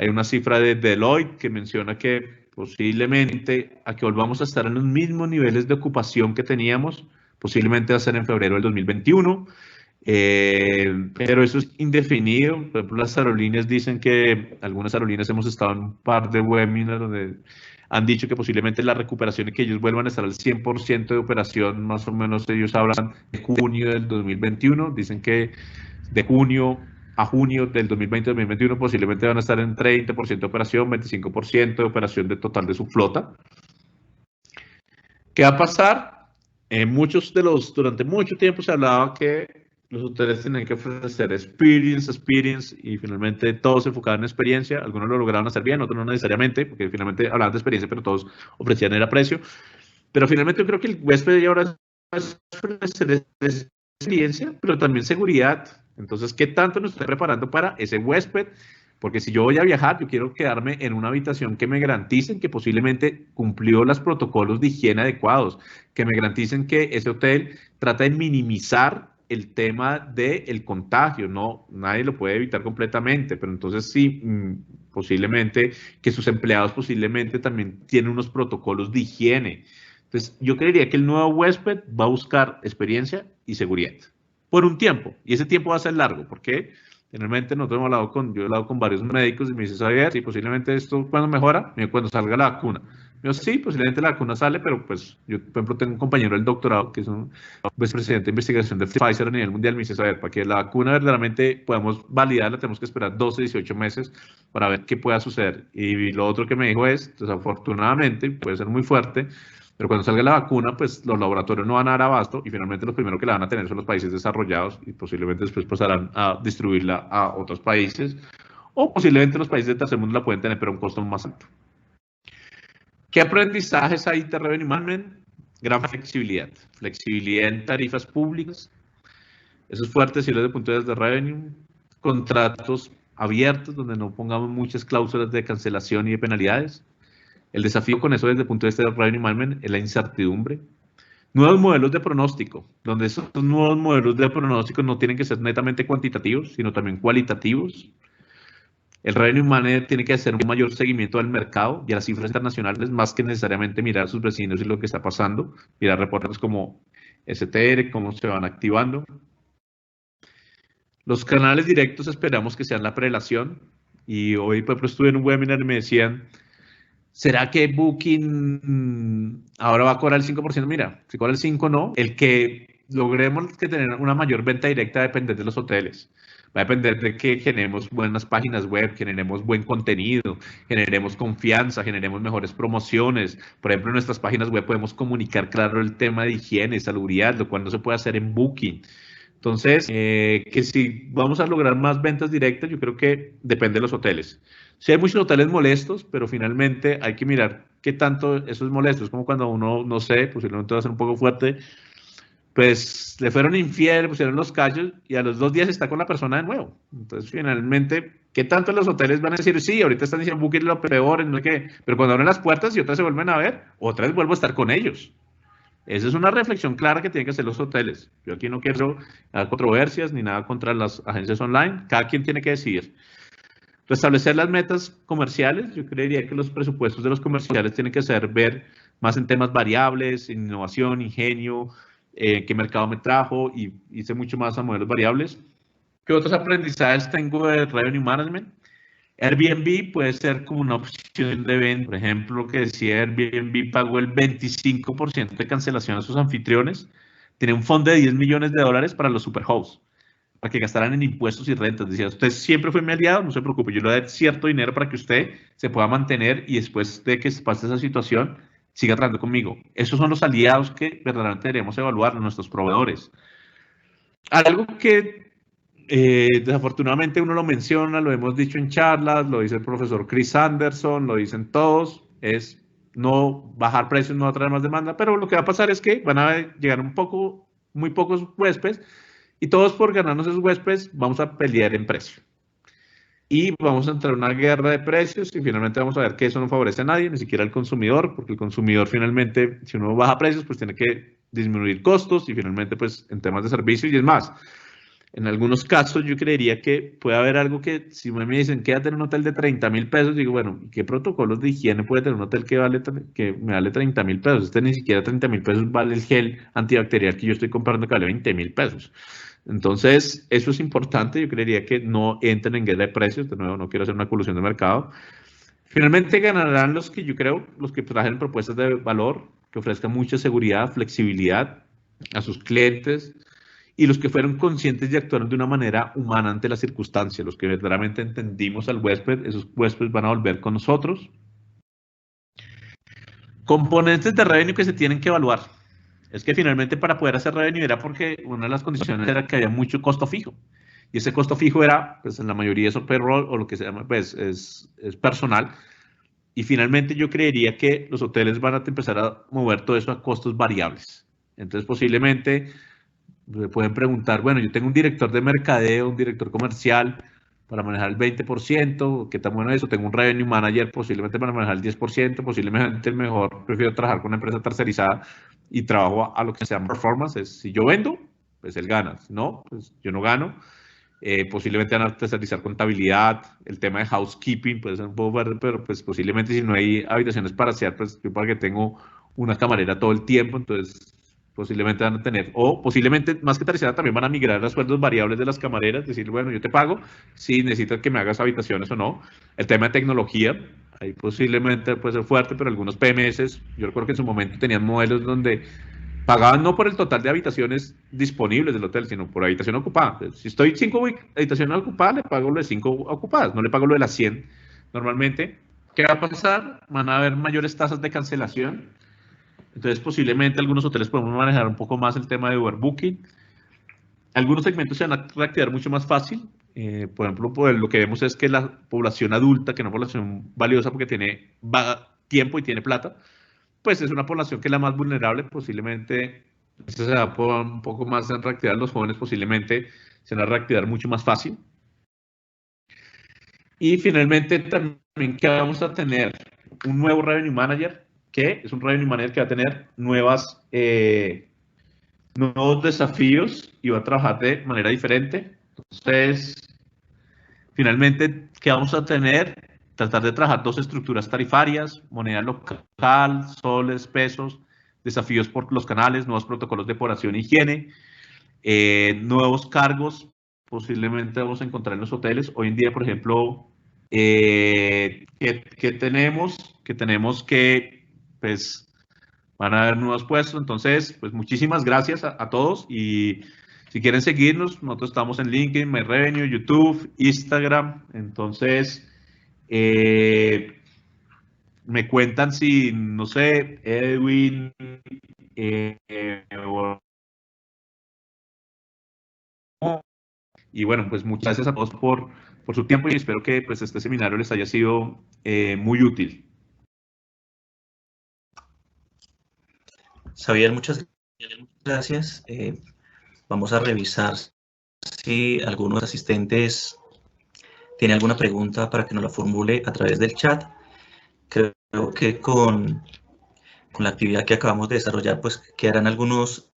Hay una cifra de Deloitte que menciona que posiblemente a que volvamos a estar en los mismos niveles de ocupación que teníamos, posiblemente va a ser en febrero del 2021, pero eso es indefinido. Por ejemplo, las aerolíneas dicen que, algunas aerolíneas hemos estado en un par de webinars donde han dicho que posiblemente la recuperación y que ellos vuelvan a estar al 100% de operación, más o menos ellos hablan de junio del 2021, dicen que de junio a junio del 2020-2021 posiblemente van a estar en 30% de operación, 25% de operación de total de su flota. ¿Qué va a pasar? Durante mucho tiempo se hablaba que los hoteles tenían que ofrecer experience, y finalmente todos se enfocaban en experiencia. Algunos lo lograron hacer bien, otros no necesariamente, porque finalmente hablaban de experiencia, pero todos ofrecían el precio. Pero finalmente yo creo que el huésped ahora es ofrecer experiencia, pero también seguridad. Entonces, ¿qué tanto nos estoy preparando para ese huésped? Porque si yo voy a viajar, yo quiero quedarme en una habitación que me garanticen que posiblemente cumplió los protocolos de higiene adecuados, que me garanticen que ese hotel trata de minimizar el tema del contagio. No, nadie lo puede evitar completamente, pero entonces sí, posiblemente que sus empleados posiblemente también tienen unos protocolos de higiene. Entonces, yo creería que el nuevo huésped va a buscar experiencia y seguridad por un tiempo, y ese tiempo va a ser largo, porque generalmente nosotros yo he hablado con varios médicos y me dicen, ¿sabes? Sí, posiblemente esto, ¿cuándo mejora? Cuando salga la vacuna. Yo, sí, posiblemente la vacuna sale, pero pues yo, por ejemplo, tengo un compañero del doctorado que es un vicepresidente de investigación de Pfizer a nivel mundial. Me dice, a ver, para que la vacuna verdaderamente podamos validarla, tenemos que esperar 12, 18 meses para ver qué pueda suceder. Y lo otro que me dijo es, desafortunadamente, puede ser muy fuerte, pero cuando salga la vacuna, pues los laboratorios no van a dar abasto y finalmente los primeros que la van a tener son los países desarrollados y posiblemente después pasarán a distribuirla a otros países o posiblemente los países del tercer mundo la pueden tener, pero a un costo más alto. ¿Qué aprendizajes hay de Revenue Management? Gran flexibilidad. Flexibilidad en tarifas públicas. Eso es fuerte decirlo desde el punto de vista de Revenue. Contratos abiertos donde no pongamos muchas cláusulas de cancelación y de penalidades. El desafío con eso desde el punto de vista de Revenue Management es la incertidumbre. Nuevos modelos de pronóstico, donde esos nuevos modelos de pronóstico no tienen que ser netamente cuantitativos, sino también cualitativos. El Revenue Manager tiene que hacer un mayor seguimiento del mercado y a las cifras internacionales, más que necesariamente mirar a sus vecinos y lo que está pasando, mirar reportes como STR, cómo se van activando. Los canales directos esperamos que sean la prelación, y hoy, por ejemplo, estuve en un webinar y me decían, ¿será que Booking ahora va a cobrar el 5%? Mira, si cobra el 5%, no. El que logremos que tener una mayor venta directa va a depender de los hoteles. Va a depender de que generemos buenas páginas web, generemos buen contenido, generemos confianza, generemos mejores promociones. Por ejemplo, en nuestras páginas web podemos comunicar claro el tema de higiene, salubridad, lo cual no se puede hacer en Booking. Entonces, que si vamos a lograr más ventas directas, yo creo que depende de los hoteles. Sí hay muchos hoteles molestos, pero finalmente hay que mirar qué tanto eso es molesto. Es como cuando uno, no sé, posiblemente va a ser un poco fuerte, pues le fueron infiel, pusieron los callos y a los 2 días está con la persona de nuevo. Entonces, finalmente, ¿qué tanto los hoteles van a decir? Sí, ahorita están diciendo Booking lo peor, no sé qué, pero cuando abren las puertas y otras se vuelven a ver, otra vez vuelvo a estar con ellos. Esa es una reflexión clara que tienen que hacer los hoteles. Yo aquí no quiero controversias ni nada contra las agencias online. Cada quien tiene que decidir. Restablecer las metas comerciales. Yo creería que los presupuestos de los comerciales tienen que ser ver más en temas variables, innovación, ingenio, qué mercado me trajo, y hice mucho más a modelos variables. ¿Qué otros aprendizajes tengo de Revenue Management? Airbnb puede ser como una opción de venta. Por ejemplo, lo que decía Airbnb pagó el 25% de cancelación a sus anfitriones. Tiene un fondo de $10 millones para los superhosts, para que gastaran en impuestos y rentas. Decía, usted siempre fue mi aliado, no se preocupe, yo le doy cierto dinero para que usted se pueda mantener y después de que pase esa situación, siga trabajando conmigo. Esos son los aliados que verdaderamente deberíamos evaluar, nuestros proveedores. Algo que desafortunadamente uno lo menciona, lo hemos dicho en charlas, lo dice el profesor Chris Anderson, lo dicen todos, es no bajar precios, no atraer más demanda, pero lo que va a pasar es que van a llegar muy pocos huéspedes, y todos por ganarnos esos huéspedes vamos a pelear en precio. Y vamos a entrar en una guerra de precios y finalmente vamos a ver que eso no favorece a nadie, ni siquiera al consumidor, porque el consumidor finalmente, si uno baja precios, pues tiene que disminuir costos y finalmente pues en temas de servicio y es más. En algunos casos yo creería que puede haber algo que, si me dicen, quédate en un hotel de 30.000 pesos, digo, bueno, ¿qué protocolos de higiene puede tener un hotel que me vale 30.000 pesos? Este ni siquiera 30.000 pesos vale el gel antibacterial que yo estoy comprando que vale 20.000 pesos. Entonces, eso es importante. Yo creería que no entren en guerra de precios. De nuevo, no quiero hacer una colusión de mercado. Finalmente ganarán los que yo creo, los que trajen propuestas de valor, que ofrezcan mucha seguridad, flexibilidad a sus clientes, y los que fueron conscientes de actuar de una manera humana ante las circunstancias, los que verdaderamente entendimos al huésped, esos huéspedes van a volver con nosotros. Componentes de revenue que se tienen que evaluar. Es que finalmente para poder hacer revenue era porque una de las condiciones era que había mucho costo fijo. Y ese costo fijo era, pues en la mayoría es payroll o lo que se llama, pues es personal. Y finalmente yo creería que los hoteles van a empezar a mover todo eso a costos variables. Entonces posiblemente pueden preguntar, bueno, yo tengo un director de mercadeo, un director comercial para manejar el 20%, ¿qué tan bueno es eso? Tengo un revenue manager posiblemente para manejar el 10%, posiblemente mejor prefiero trabajar con una empresa tercerizada y trabajo a lo que se llama performance. Si yo vendo, pues él gana, si no, pues yo no gano. Posiblemente van a tercerizar contabilidad, el tema de housekeeping puede ser un poco verde, pero pues posiblemente si no hay habitaciones para hacer, pues yo para que tengo una camarera todo el tiempo, entonces posiblemente van a tener, o posiblemente más que tercerizar también van a migrar a sueldos variables de las camareras, decir, bueno, yo te pago si necesitas que me hagas habitaciones o no. El tema de tecnología, ahí posiblemente puede ser fuerte, pero algunos PMS, yo recuerdo que en su momento tenían modelos donde pagaban no por el total de habitaciones disponibles del hotel, sino por habitación ocupada. Si estoy 5 habitaciones ocupadas, le pago lo de 5 ocupadas, no le pago lo de las 100 normalmente. ¿Qué va a pasar? Van a haber mayores tasas de cancelación. Entonces, posiblemente algunos hoteles podemos manejar un poco más el tema de overbooking. Algunos segmentos se van a reactivar mucho más fácil. Por ejemplo, pues, lo que vemos es que la población adulta, que es una población valiosa porque tiene tiempo y tiene plata, pues es una población que es la más vulnerable, posiblemente se va un poco más a reactivar. Los jóvenes posiblemente se van a reactivar mucho más fácil. Y finalmente también que vamos a tener un nuevo Revenue Manager, que es un Revenue Manager que va a tener nuevos desafíos y va a trabajar de manera diferente. Entonces, finalmente, ¿qué vamos a tener? Tratar de trabajar 2 estructuras tarifarias, moneda local, soles, pesos, desafíos por los canales, nuevos protocolos de depuración e higiene, nuevos cargos, posiblemente vamos a encontrar en los hoteles. Hoy en día, por ejemplo, que tenemos que, pues, van a haber nuevos puestos. Entonces, pues, muchísimas gracias a todos y si quieren seguirnos, nosotros estamos en LinkedIn, MyRevenue, YouTube, Instagram. Entonces, me cuentan si, no sé, Edwin, y bueno, pues muchas gracias a todos por su tiempo y espero que pues este seminario les haya sido muy útil. Xavier, muchas gracias. Vamos a revisar si algunos asistentes tiene alguna pregunta para que nos la formule a través del chat. Creo que con la actividad que acabamos de desarrollar, pues quedarán algunos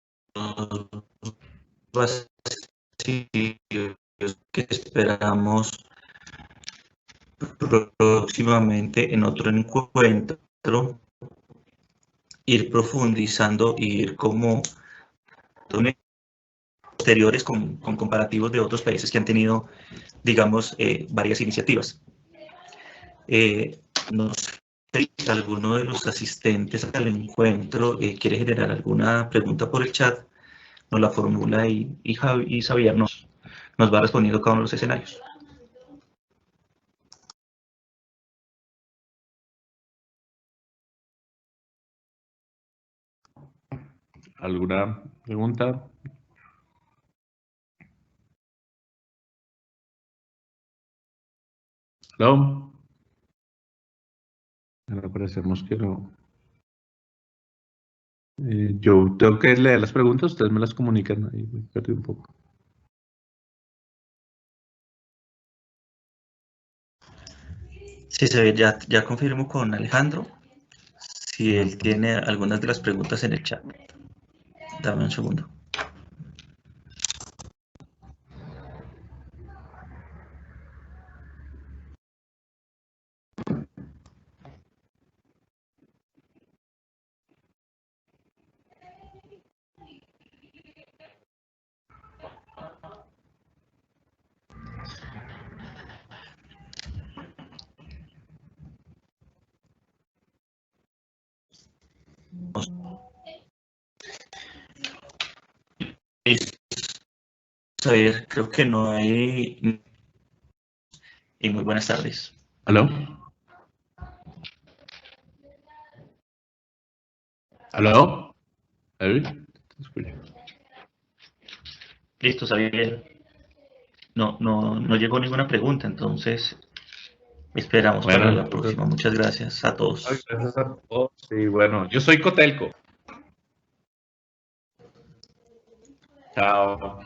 vacíos que esperamos próximamente en otro encuentro, ir profundizando y ir como posteriores con comparativos de otros países que han tenido, digamos, varias iniciativas. No sé si alguno de los asistentes al encuentro quiere generar alguna pregunta por el chat, nos la formula y Xavier nos va respondiendo cada uno de los escenarios. ¿Alguna pregunta? ¿Hello? Ahora parecemos que no. Yo tengo que leer las preguntas, ustedes me las comunican. Ahí me perdí un poco. Sí, Xavier, ya confirmo con Alejandro si él tiene algunas de las preguntas en el chat. Dame un segundo. A ver, creo que no hay... Y muy buenas tardes. ¿Aló? ¿Aló? Listo, Xavier. No llegó ninguna pregunta, entonces esperamos Bueno, para la próxima. Muchas gracias a todos. Gracias a todos. Sí, bueno, yo soy Cotelco. Chao.